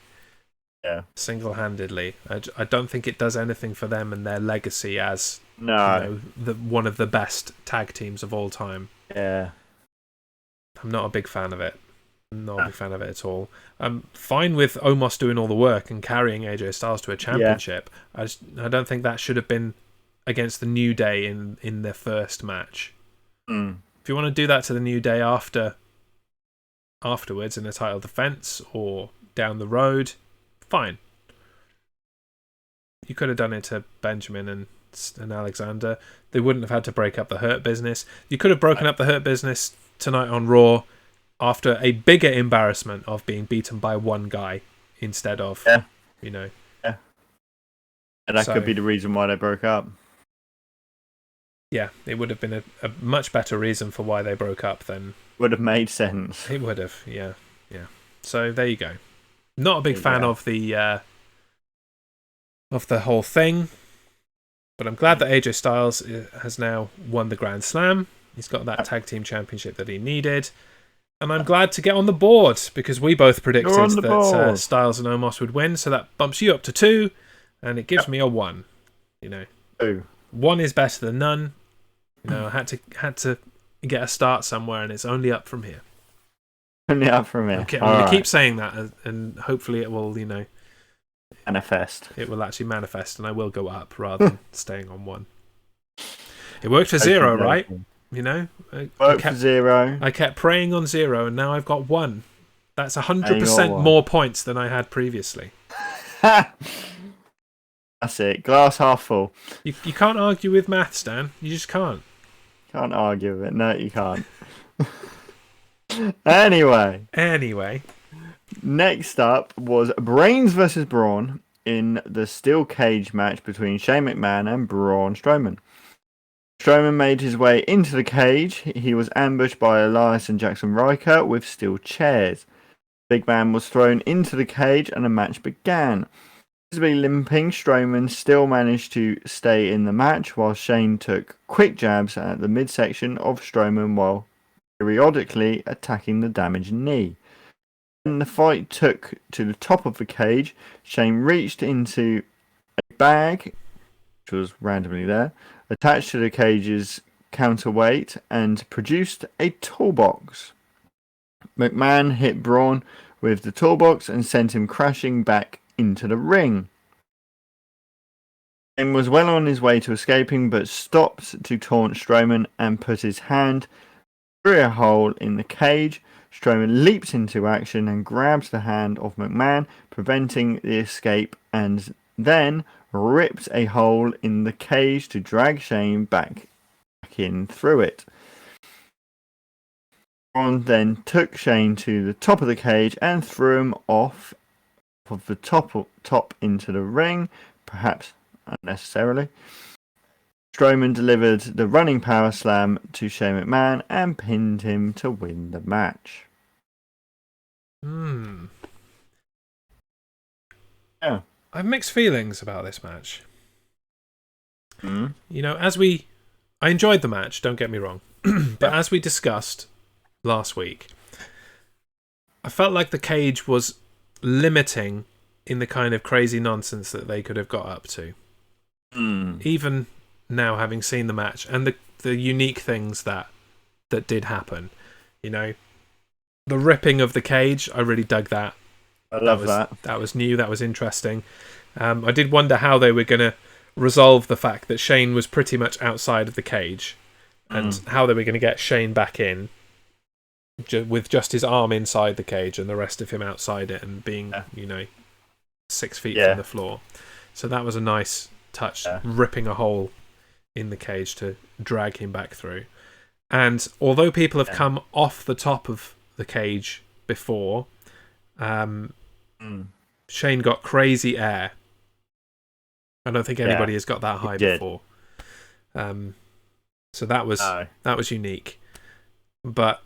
B: single-handedly. I don't think it does anything for them and their legacy as one of the best tag teams of all time.
A: Yeah.
B: I'm not a big fan of it. Not a big fan of it at all. I'm fine with Omos doing all the work and carrying AJ Styles to a championship. I don't think that should have been against the New Day in their first match. If you want to do that to the New Day afterwards in a title defense or down the road, fine. You could have done it to Benjamin and Alexander. They wouldn't have had to break up the Hurt Business. You could have broken up the Hurt Business tonight on Raw after a bigger embarrassment of being beaten by one guy instead of,
A: Yeah. And that could be the reason why they broke up.
B: Yeah, it would have been a much better reason for why they broke up than...
A: Would have made sense.
B: It would have, yeah. So there you go. Not a big fan of the whole thing, but I'm glad that AJ Styles has now won the Grand Slam. He's got that tag team championship that he needed. And I'm glad to get on the board because we both predicted that Styles and Omos would win. So that bumps you up to 2, and it gives me a 1.
A: 2.
B: 1 is better than none. I had to get a start somewhere, and it's only up from here.
A: Only up from here.
B: Okay, I'm going to keep saying that, and hopefully it will,
A: manifest.
B: It will actually manifest, and I will go up rather than staying on 1. It worked for 0, right?
A: Worked for 0.
B: I kept praying on 0, and now I've got 1. That's 100% more points than I had previously.
A: That's it. Glass half full.
B: You can't argue with maths, Dan. You just can't.
A: Can't argue with it. No, you can't. Anyway.
B: Next
A: up was Brains versus Braun in the steel cage match between Shane McMahon and Braun Strowman. Strowman made his way into the cage. He was ambushed by Elias and Jackson Riker with steel chairs. Big Man was thrown into the cage and a match began. Visibly limping, Strowman still managed to stay in the match while Shane took quick jabs at the midsection of Strowman while periodically attacking the damaged knee. When the fight took to the top of the cage, Shane reached into a bag, which was randomly there, attached to the cage's counterweight, and produced a toolbox. McMahon hit Braun with the toolbox and sent him crashing back into the ring. Shane was well on his way to escaping, but stopped to taunt Strowman and put his hand through a hole in the cage. Strowman leaps into action and grabs the hand of McMahon, preventing the escape, and then ripped a hole in the cage to drag Shane back in through it. Braun then took Shane to the top of the cage and threw him off of the top into the ring, perhaps unnecessarily. Strowman delivered the running power slam to Shane McMahon and pinned him to win the match. Yeah.
B: I have mixed feelings about this match.
A: Mm.
B: You know, I enjoyed the match, don't get me wrong. But as we discussed last week, I felt like the cage was limiting in the kind of crazy nonsense that they could have got up to. Even now, having seen the match and the unique things that did happen, you know, the ripping of the cage, I really dug that.
A: I love that.
B: That was new. That was interesting. I did wonder how they were going to resolve the fact that Shane was pretty much outside of the cage, and how they were going to get Shane back in with just his arm inside the cage and the rest of him outside it and being, 6 feet from the floor. So that was a nice touch, ripping a hole in the cage to drag him back through. And although people have come off the top of the cage before, Shane got crazy air. I don't think anybody has got that high before. So that was unique. But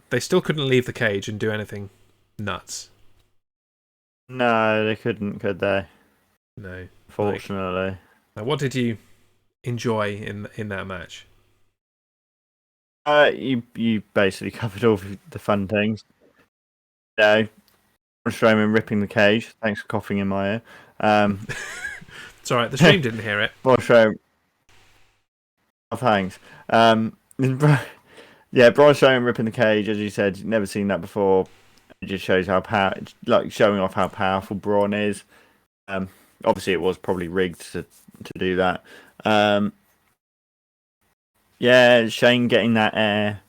B: they still couldn't leave the cage and do anything nuts.
A: No, they couldn't, could they?
B: No.
A: Fortunately.
B: Now, what did you enjoy in that match?
A: You basically covered all the fun things. Braun Strowman ripping the cage. Thanks for coughing in my ear.
B: It's alright, the stream didn't hear it.
A: Braun Strowman. Oh, thanks. Braun Strowman ripping the cage, as you said, never seen that before. It just shows showing off how powerful Braun is. Obviously, it was probably rigged to do that. Shane getting that air.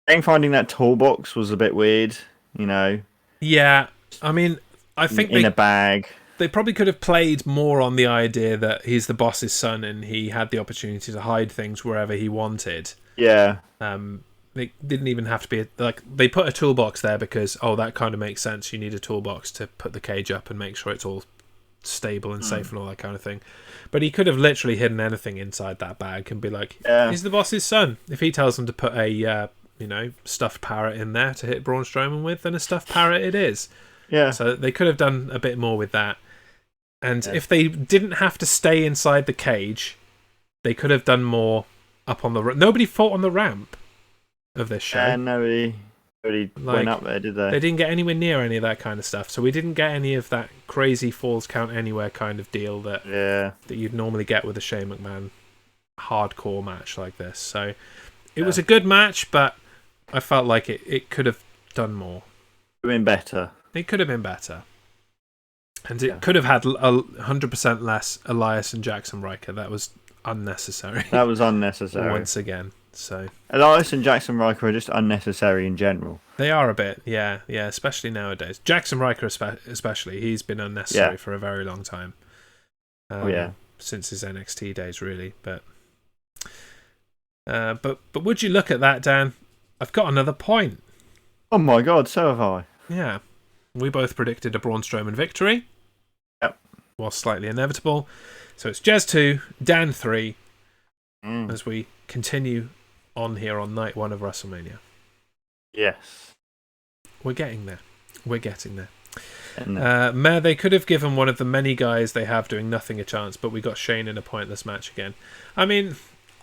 A: Shane finding that toolbox was a bit weird, you know.
B: Yeah, I mean, I think
A: in a bag.
B: They probably could have played more on the idea that he's the boss's son and he had the opportunity to hide things wherever he wanted.
A: Yeah.
B: They didn't even have to be they put a toolbox there because that kind of makes sense. You need a toolbox to put the cage up and make sure it's all stable and safe and all that kind of thing. But he could have literally hidden anything inside that bag and be like, he's the boss's son. If he tells them to put a stuffed parrot in there to hit Braun Strowman with, then a stuffed parrot it is.
A: Yeah.
B: So they could have done a bit more with that. And if they didn't have to stay inside the cage, they could have done more up on the ramp. Nobody fought on the ramp of this show.
A: And nobody went up there, did they?
B: They didn't get anywhere near any of that kind of stuff. So we didn't get any of that crazy falls count anywhere kind of deal that you'd normally get with a Shane McMahon hardcore match like this. So it was a good match, but I felt like it could have done more.
A: Could have been better.
B: It could have been better. And it could have had 100% less Elias and Jackson Riker. That was unnecessary.
A: That was unnecessary.
B: Once again. So
A: Elias and Jackson Riker are just unnecessary in general.
B: They are a bit, yeah, especially nowadays. Jackson Riker especially, he's been unnecessary for a very long time. Since his NXT days, really. But would you look at that, Dan? I've got another point.
A: Oh my God, so have I.
B: Yeah. We both predicted a Braun Strowman victory.
A: Yep.
B: was slightly inevitable. So it's Jez 2, Dan 3, as we continue on here on night 1 of WrestleMania.
A: Yes.
B: We're getting there. Mayor, they could have given one of the many guys they have doing nothing a chance, but we got Shane in a pointless match again. I mean,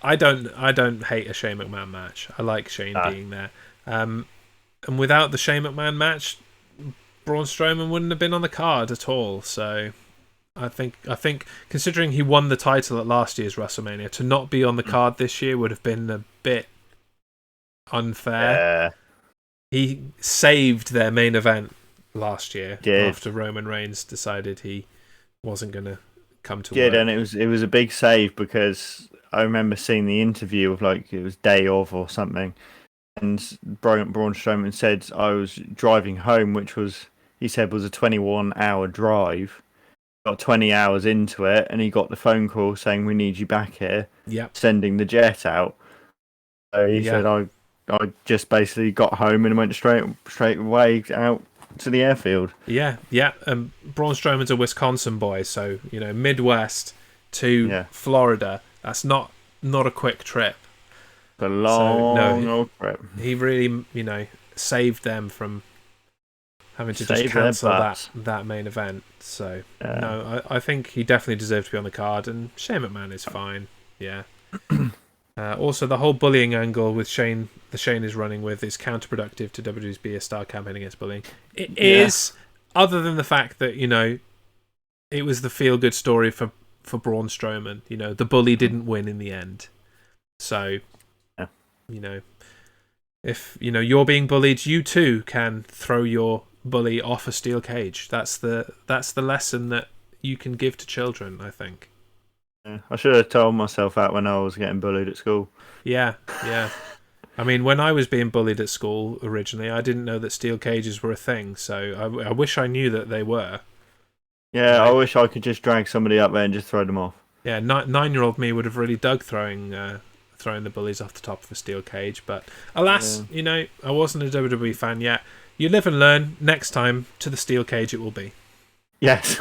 B: I don't hate a Shane McMahon match. I like Shane being there. And without the Shane McMahon match, Braun Strowman wouldn't have been on the card at all. So I think considering he won the title at last year's WrestleMania, to not be on the card this year would have been a bit unfair.
A: Yeah.
B: He saved their main event last year
A: Did.
B: after Roman Reigns decided he wasn't going to come to
A: Did,
B: work.
A: and it was a big save because I remember seeing the interview of like it was day of or something, and Braun Strowman said I was driving home, which was he said was a 21-hour drive. Got 20 hours into it, and he got the phone call saying we need you back here.
B: Yep.
A: Sending the jet out. So he said I just basically got home and went straight away out to the airfield.
B: Yeah. Braun Strowman's a Wisconsin boy, so Midwest to Florida. That's not a quick trip.
A: It's a long old trip.
B: He really saved them from having to just cancel that main event. So I think he definitely deserved to be on the card, and Shane McMahon is fine. Yeah. Also, the whole bullying angle with Shane is running with is counterproductive to WWE's Be a Star campaign against bullying. It is, other than the fact that it was the feel good story for Braun Strowman. The bully didn't win in the end, so if you're being bullied, you too can throw your bully off a steel cage. That's the lesson that you can give to children, I think.
A: Yeah, I should have told myself that when I was getting bullied at school. Yeah.
B: I mean, when I was being bullied at school originally, I didn't know that steel cages were a thing, so I wish I knew that they were.
A: Yeah, I wish I could just drag somebody up there and just throw them off.
B: Yeah, 9-year-old me would have really dug throwing the bullies off the top of a steel cage, but alas, I wasn't a WWE fan yet. You live and learn. Next time, to the steel cage it will be.
A: Yes.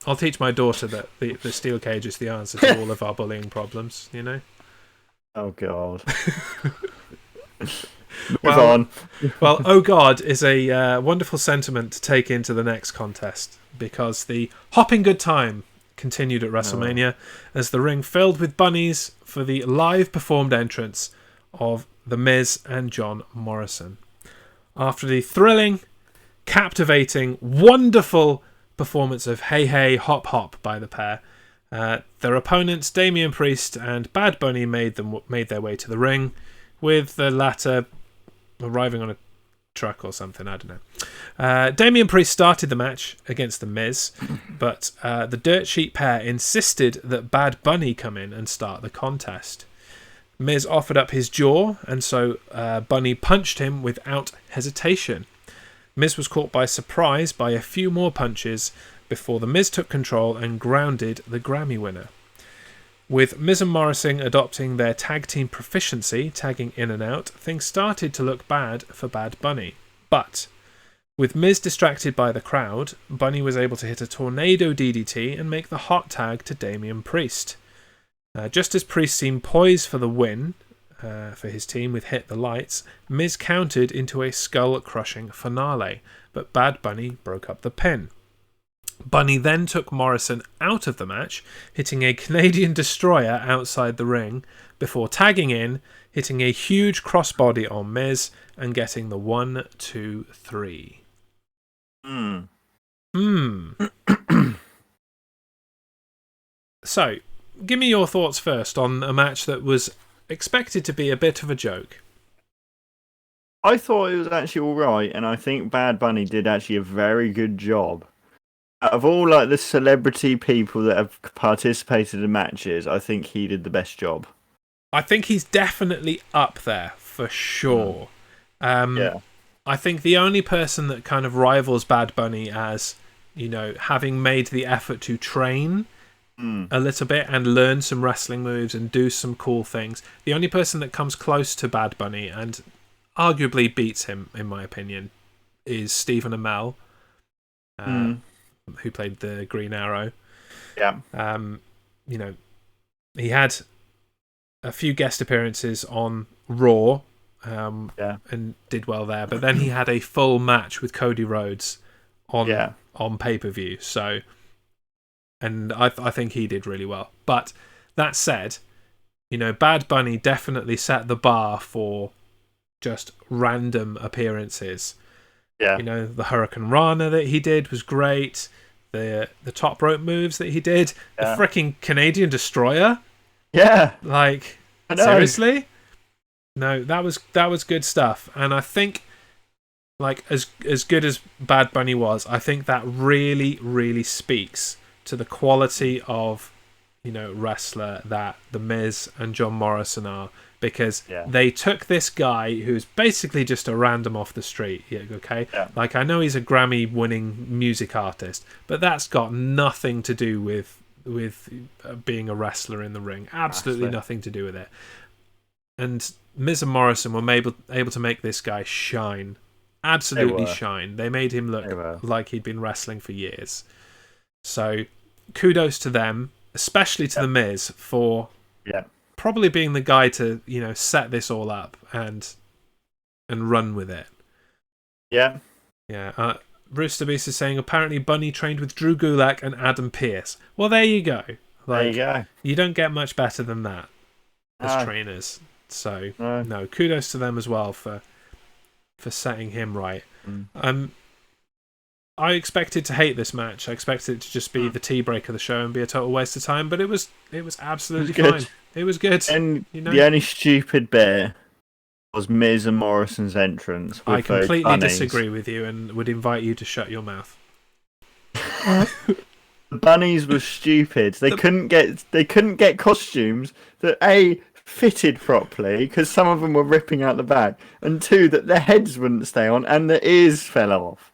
B: I'll teach my daughter that the steel cage is the answer to all of our bullying problems,
A: Oh, God.
B: Well, oh, God is a wonderful sentiment to take into the next contest, because the hopping good time continued at WrestleMania as the ring filled with bunnies for the live performed entrance of The Miz and John Morrison. After the thrilling, captivating, wonderful performance of Hey Hey Hop Hop by the pair, their opponents Damian Priest and Bad Bunny made their way to the ring, with the latter arriving on a truck or something, I don't know. Damian Priest started the match against The Miz, but the Dirt Sheet pair insisted that Bad Bunny come in and start the contest. Miz offered up his jaw, and so Bunny punched him without hesitation. Miz was caught by surprise by a few more punches before The Miz took control and grounded the Grammy winner. With Miz and Morrison adopting their tag team proficiency, tagging in and out, things started to look bad for Bad Bunny. But with Miz distracted by the crowd, Bunny was able to hit a tornado DDT and make the hot tag to Damian Priest. Just as Priest seemed poised for the win for his team with Hit the Lights, Miz countered into a skull-crushing finale, but Bad Bunny broke up the pin. Bunny then took Morrison out of the match, hitting a Canadian Destroyer outside the ring, before tagging in, hitting a huge crossbody on Miz, and getting the 1, 2, 3. So, give me your thoughts first on a match that was expected to be a bit of a joke.
A: I thought it was actually alright, and I think Bad Bunny did actually a very good job. Out of all the celebrity people that have participated in matches, I think he did the best job.
B: I think he's definitely up there, for sure. I think the only person that kind of rivals Bad Bunny as, having made the effort to train a little bit and learn some wrestling moves and do some cool things, the only person that comes close to Bad Bunny and arguably beats him, in my opinion, is Stephen Amell, who played the Green Arrow.
A: Yeah.
B: You know, he had a few guest appearances on Raw, and did well there. But then he had a full match with Cody Rhodes on pay-per-view. So, and I think he did really well. But that said, you know, Bad Bunny definitely set the bar for just random appearances.
A: Yeah.
B: You know, the Hurricane Rana that he did was great. The top rope moves that he did. The freaking Canadian Destroyer.
A: Yeah.
B: Like, seriously? No, that was good stuff. And I think, like, as good as Bad Bunny was, I think that really, really speaks to the quality of, you know, wrestler that The Miz and John Morrison are. Because they took this guy who's basically just a random off the street. Like, I know he's a Grammy-winning music artist, but that's got nothing to do with being a wrestler in the ring. Absolutely nothing to do with it. And Miz and Morrison were able to make this guy shine. Absolutely shine. They made him look like he'd been wrestling for years. So, kudos to them, especially to The Miz for probably being the guy to, you know, set this all up and run with it.
A: Yeah.
B: Yeah. Rooster Beast is saying apparently Bunny trained with Drew Gulak and Adam Pearce. Well, there you go.
A: There you go.
B: You don't get much better than that as trainers. So no, kudos to them as well for setting him right. I expected to hate this match. I expected it to just be the tea break of the show and be a total waste of time, but it was absolutely fine. It was good.
A: And the only stupid bit was Miz and Morrison's entrance.
B: I completely disagree with you and would invite you to shut your mouth.
A: The bunnies were stupid. They couldn't get costumes that fitted properly because some of them were ripping out the bag, and two, that their heads wouldn't stay on and the ears fell off.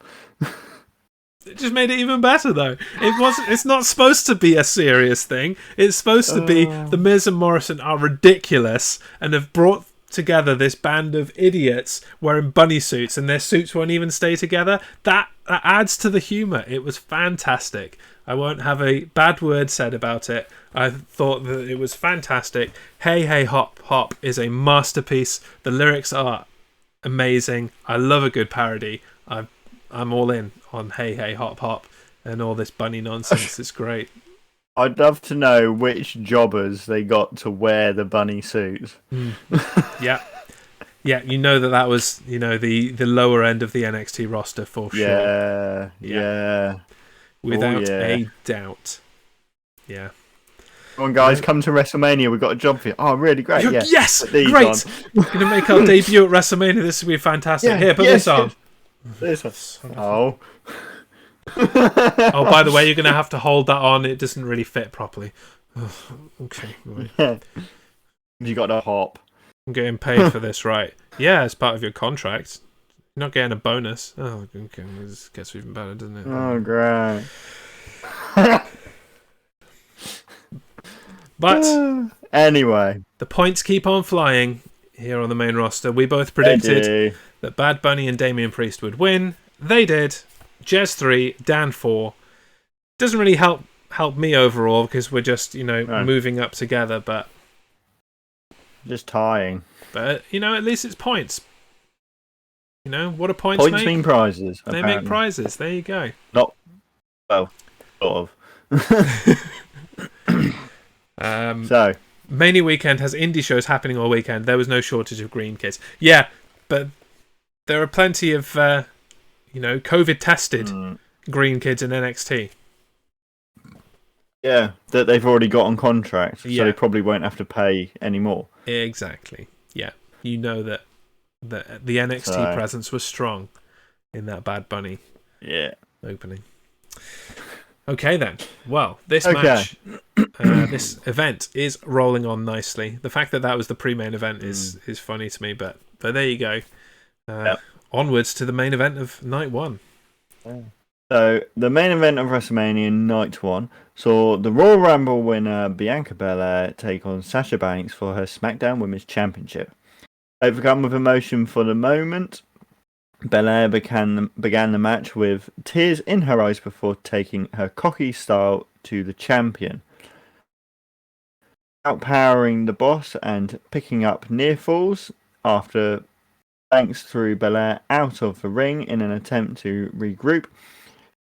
B: It just made it even better, though. It's not supposed to be a serious thing. It's supposed to be The Miz and Morrison are ridiculous and have brought together this band of idiots wearing bunny suits, and their suits won't even stay together. That adds to the humour. It was fantastic. I won't have a bad word said about it. I thought that it was fantastic. Hey Hey Hop Hop is a masterpiece. The lyrics are amazing. I love a good parody. I'm all in on Hey Hey Hop Hop and all this bunny nonsense. It's great.
A: I'd love to know which jobbers they got to wear the bunny suits.
B: Yeah, you know that was, you know, the lower end of the NXT roster for sure.
A: Yeah.
B: Without a doubt. Yeah.
A: Come on, guys, come to WrestleMania. We've got a job for you. Oh, really great. Yeah.
B: Yes, great. We're going to make our debut at WrestleMania. This will be fantastic. Here, put this on.
A: Oh.
B: Oh, by the way, you're going to have to hold that on. It doesn't really fit properly. Okay. Right.
A: You got to hop.
B: I'm getting paid for this, right? Yeah, it's part of your contract. You're not getting a bonus. Oh, okay. This gets even better, doesn't it?
A: Oh, great.
B: But
A: anyway,
B: the points keep on flying here on the main roster. We both predicted that Bad Bunny and Damian Priest would win. They did. Jez 3, Dan 4. Doesn't really help me overall because we're just, you know, moving up together, but
A: just tying.
B: But, you know, at least it's points. You know, what do points make?
A: Points mean prizes.
B: They make prizes. There you go.
A: Not, well, sort of. So
B: Mania weekend has indie shows happening all weekend. There was no shortage of green kids. Yeah, but there are plenty of COVID tested green kids in NXT.
A: Yeah, that they've already got on contract, so they probably won't have to pay anymore.
B: Exactly. Yeah, you know that the NXT presence was strong in that Bad Bunny opening. Okay then. Well, this match, this event is rolling on nicely. The fact that was the pre-main event is funny to me, but there you go. Onwards to the main event of night one.
A: So the main event of WrestleMania night one saw the Royal Rumble winner Bianca Belair take on Sasha Banks for her SmackDown Women's Championship. Overcome with emotion for the moment, Belair began the match with tears in her eyes before taking her cocky style to the champion. Outpowering the boss and picking up near falls after Banks threw Belair out of the ring in an attempt to regroup.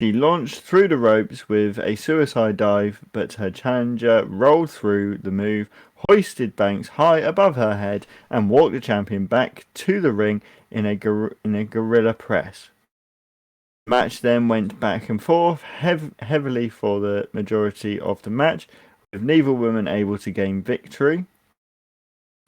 A: She launched through the ropes with a suicide dive, but her challenger rolled through the move, hoisted Banks high above her head, and walked the champion back to the ring in a gorilla press. The match then went back and forth heavily for the majority of the match, with neither woman able to gain victory.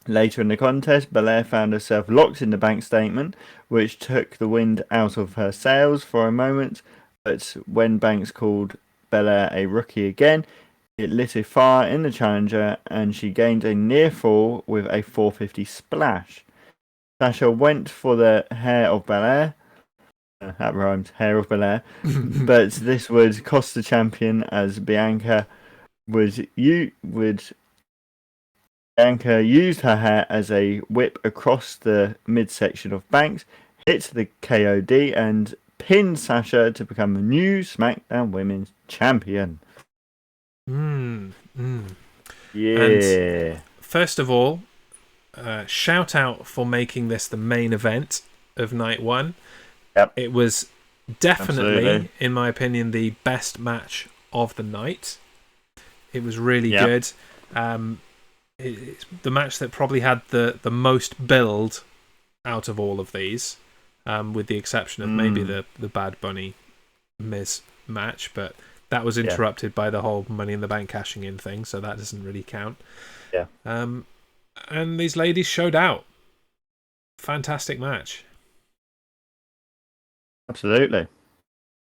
A: Later in the contest, Belair found herself locked in the Banks statement, which took the wind out of her sails for a moment, but when Banks called Belair a rookie again, it lit a fire in the challenger and she gained a near fall with a 450 splash. Sasha went for the hair of Belair. That rhymes, hair of Belair. But this would cost the champion as Bianca used her hair as a whip across the midsection of Banks, hit the KOD, and pinned Sasha to become the new SmackDown Women's Champion.
B: Yeah.
A: And
B: first of all, shout out for making this the main event of night one.
A: Yep.
B: It was definitely,
A: Absolutely.
B: in my opinion, the best match of the night. It was really good. It's the match that probably had the most build out of all of these, with the exception of maybe the Bad Bunny Miz match, but that was interrupted by the whole Money in the Bank cashing in thing, so that doesn't really count.
A: Yeah.
B: And these ladies showed out. Fantastic match.
A: Absolutely.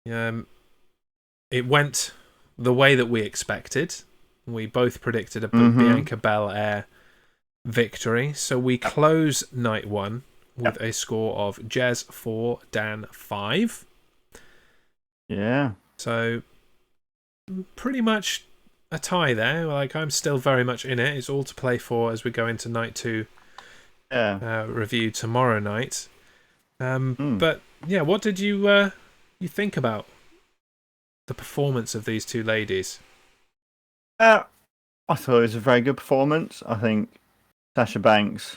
B: It went the way that we expected. We both predicted a Bianca Belair victory, so we close night one with a score of Jez 4, Dan 5.
A: Yeah.
B: So pretty much a tie there. Like, I'm still very much in it. It's all to play for as we go into night two review tomorrow night. But yeah, what did you think about the performance of these two ladies?
A: I thought it was a very good performance. I think Sasha Banks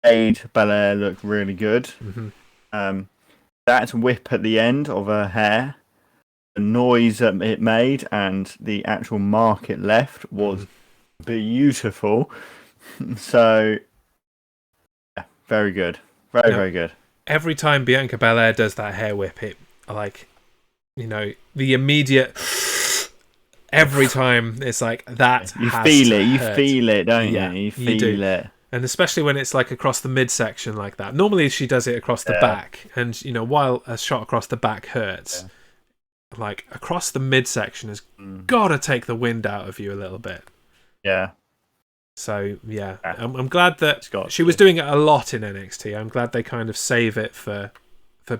A: made Belair look really good. That whip at the end of her hair, the noise that it made, and the actual mark it left was beautiful. So, yeah, very good. Very good.
B: Every time Bianca Belair does that hair whip, it, like, you know, the immediate... Every time it's like that.
A: You feel it, don't you? You feel it.
B: And especially when it's like across the midsection like that. Normally she does it across the back, and you know, while a shot across the back hurts, like across the midsection has gotta take the wind out of you a little bit.
A: Yeah.
B: So yeah, I'm glad that she was doing it a lot in NXT. I'm glad they kind of save it for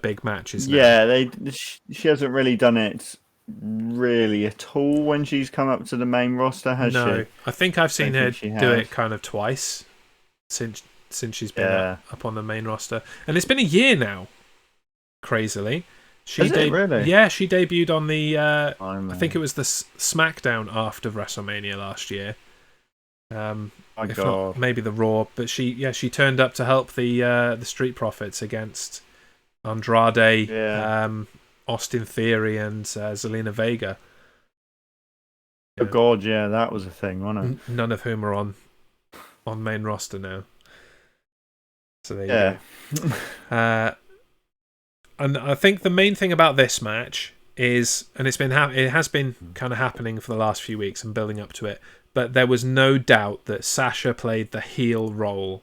B: big matches now.
A: Yeah, she hasn't really done it really at all when she's come up to the main roster, has she?
B: No, I think I've seen her do it kind of twice since she's been up on the main roster, and it's been a year now. Crazily,
A: really?
B: Yeah, she debuted on the I think it was the SmackDown after WrestleMania last year. If not, maybe the Raw, but she turned up to help the Street Profits against Andrade, Austin Theory, and Zelina Vega.
A: Oh God, yeah, that was a thing, wasn't it?
B: None of whom are on main roster now. So there you go. And I think the main thing about this match is, and it has been kind of happening for the last few weeks and building up to it, but there was no doubt that Sasha played the heel role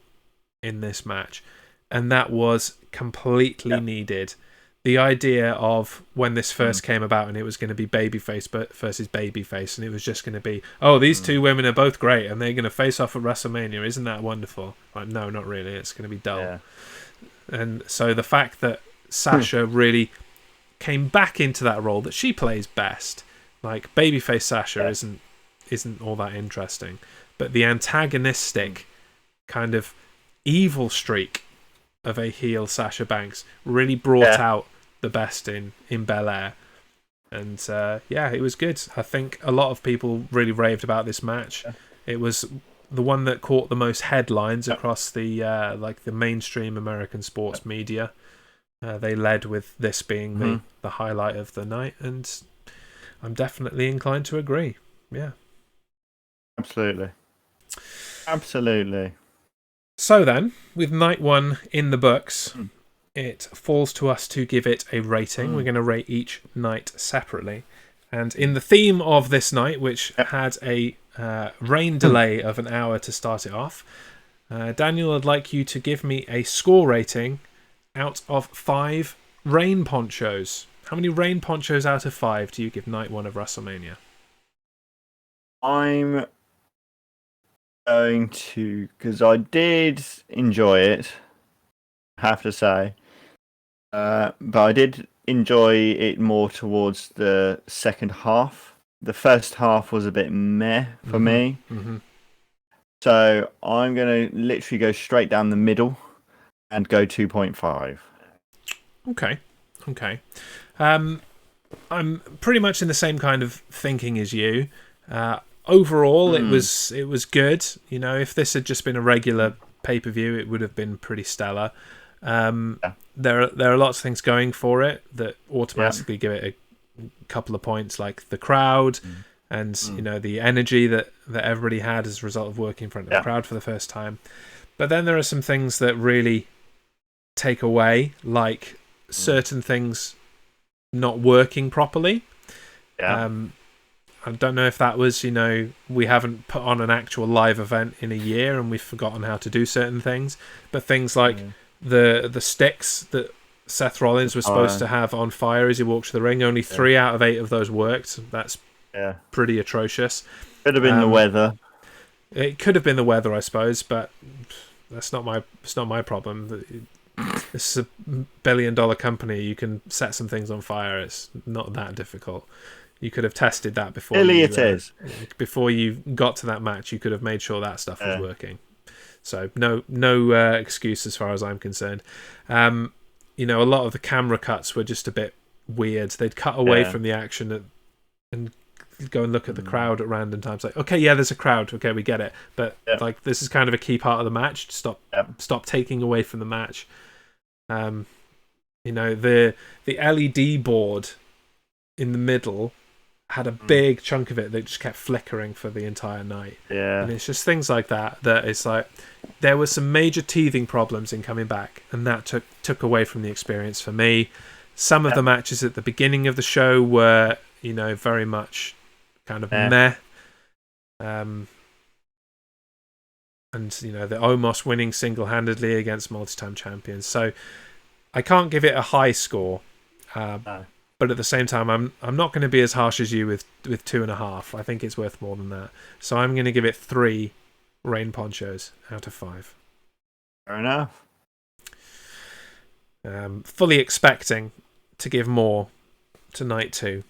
B: in this match, and that was completely needed. The idea of when this first came about and it was going to be babyface versus babyface, and it was just going to be, these two women are both great and they're going to face off at WrestleMania. Isn't that wonderful? Like, no, not really. It's going to be dull. Yeah. And so the fact that Sasha really came back into that role that she plays best, like babyface Sasha isn't all that interesting, but the antagonistic kind of evil streak of a heel Sasha Banks really brought out the best in Belair. And yeah, it was good. I think a lot of people really raved about this match. It was the one that caught the most headlines across the the mainstream American sports media. They led with this being the highlight of the night, and I'm definitely inclined to agree. Yeah.
A: Absolutely. Absolutely.
B: So then, with night one in the books, it falls to us to give it a rating. We're going to rate each night separately. And in the theme of this night, which had a rain delay of an hour to start it off, Daniel, I'd like you to give me a score rating out of 5 rain ponchos. How many rain ponchos out of 5 do you give night one of WrestleMania?
A: I'm going to, because I did enjoy it, I have to say. But I did enjoy it more towards the second half. The first half was a bit meh for me. So I'm going to literally go straight down the middle and go 2.5.
B: Okay. I'm pretty much in the same kind of thinking as you. Overall, it was good. You know, if this had just been a regular pay-per-view, it would have been pretty stellar. There are lots of things going for it that automatically give it a couple of points, like the crowd and you know, the energy that everybody had as a result of working in front of the crowd for the first time. But then there are some things that really take away, like certain things not working properly. I don't know if that was, you know, we haven't put on an actual live event in a year and we've forgotten how to do certain things, but things like the sticks that Seth Rollins was supposed to have on fire as he walked to the ring, only 3 out of 8 of those worked. That's pretty atrocious.
A: Could have been the weather.
B: It could have been the weather, I suppose, but it's not my problem. This is a billion-dollar company. You can set some things on fire. It's not that difficult. You could have tested that before. Before you got to that match, you could have made sure that stuff was working. So no excuse as far as I'm concerned. You know, a lot of the camera cuts were just a bit weird. They'd cut away from the action and go and look at the crowd at random times. Like, okay, yeah, there's a crowd. Okay, we get it. But like, this is kind of a key part of the match. Stop taking away from the match. You know, the LED board in the middle had a big chunk of it that just kept flickering for the entire night. And it's just things like that it's like there were some major teething problems in coming back, and that took away from the experience for me. Some of the matches at the beginning of the show were, you know, very much kind of meh. And, you know, the Omos winning single-handedly against multi-time champions. So I can't give it a high score. But at the same time, I'm not going to be as harsh as you with 2.5. I think it's worth more than that. So I'm going to give it 3 rain ponchos out of 5.
A: Fair enough.
B: Fully expecting to give more to night 2.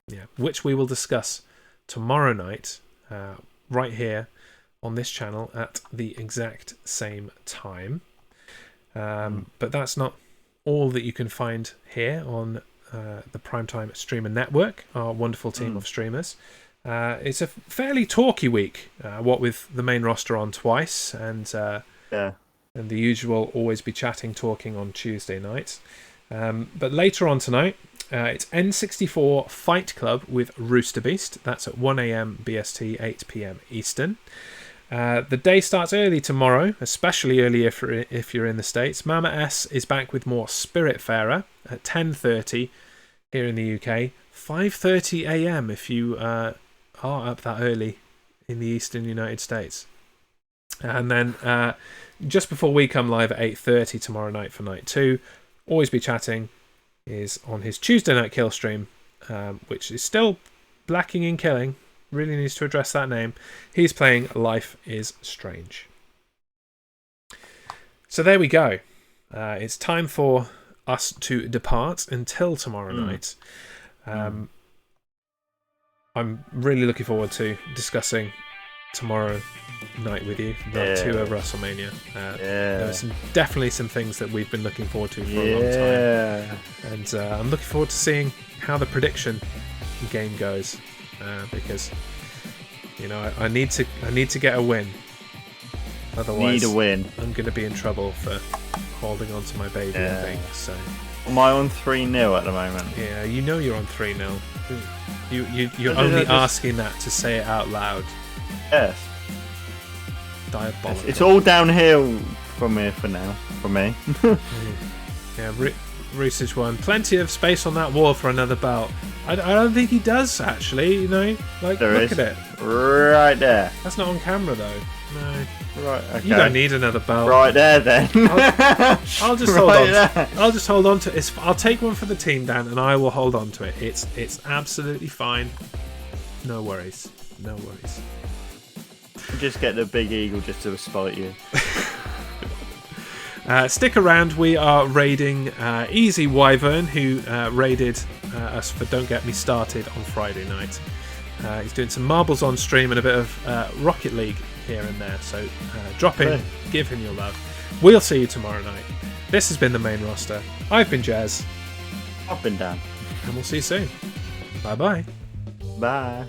B: Yeah, which we will discuss tomorrow night, right here on this channel at the exact same time. But that's not all that you can find here on the Primetime Streamer Network, our wonderful team of streamers. It's a fairly talky week, what with the main roster on twice and the usual always be chatting, talking on Tuesday nights. But later on tonight, it's N64 Fight Club with Rooster Beast. That's at 1 a.m. BST, 8 p.m. Eastern. The day starts early tomorrow, especially early if you're in the States. Mama S is back with more Spiritfarer at 10:30 here in the UK. 5:30 a.m. if you are up that early in the Eastern United States. And then just before we come live at 8:30 tomorrow night for night 2, Always Be Chatting is on his Tuesday night kill stream, which is still lacking in killing. Really needs to address that name. He's playing Life is Strange. So there we go. It's time for us to depart until tomorrow night. I'm really looking forward to discussing tomorrow night with you, night 2 of WrestleMania. There are definitely some things that we've been looking forward to for a long time, and I'm looking forward to seeing how the prediction game goes, because I need to get a win. Otherwise, I'm going to be in trouble for holding on to my baby. I think so.
A: Am I on 3-0 at the moment?
B: Yeah, you're on 3-0. You're only asking that to say it out loud.
A: Yes.
B: Diabolical.
A: It's all downhill from here for now, for me.
B: Yeah, Roosage won. Plenty of space on that wall for another belt. I don't think he does, actually. Look at it.
A: Right there.
B: That's not on camera, though. No.
A: Right, okay.
B: You don't need another belt.
A: Right there, then.
B: I'll just hold on. I'll just hold on to it. I'll take one for the team, Dan, and I will hold on to it. It's absolutely fine. No worries. No worries.
A: Just get the big eagle just to spite you.
B: Stick around. We are raiding Easy Wyvern, who raided us for Don't Get Me Started on Friday night. He's doing some marbles on stream and a bit of Rocket League here and there. So drop in, give him your love. We'll see you tomorrow night. This has been the main roster. I've been Jazz.
A: I've been Dan.
B: And we'll see you soon. Bye-bye.
A: Bye.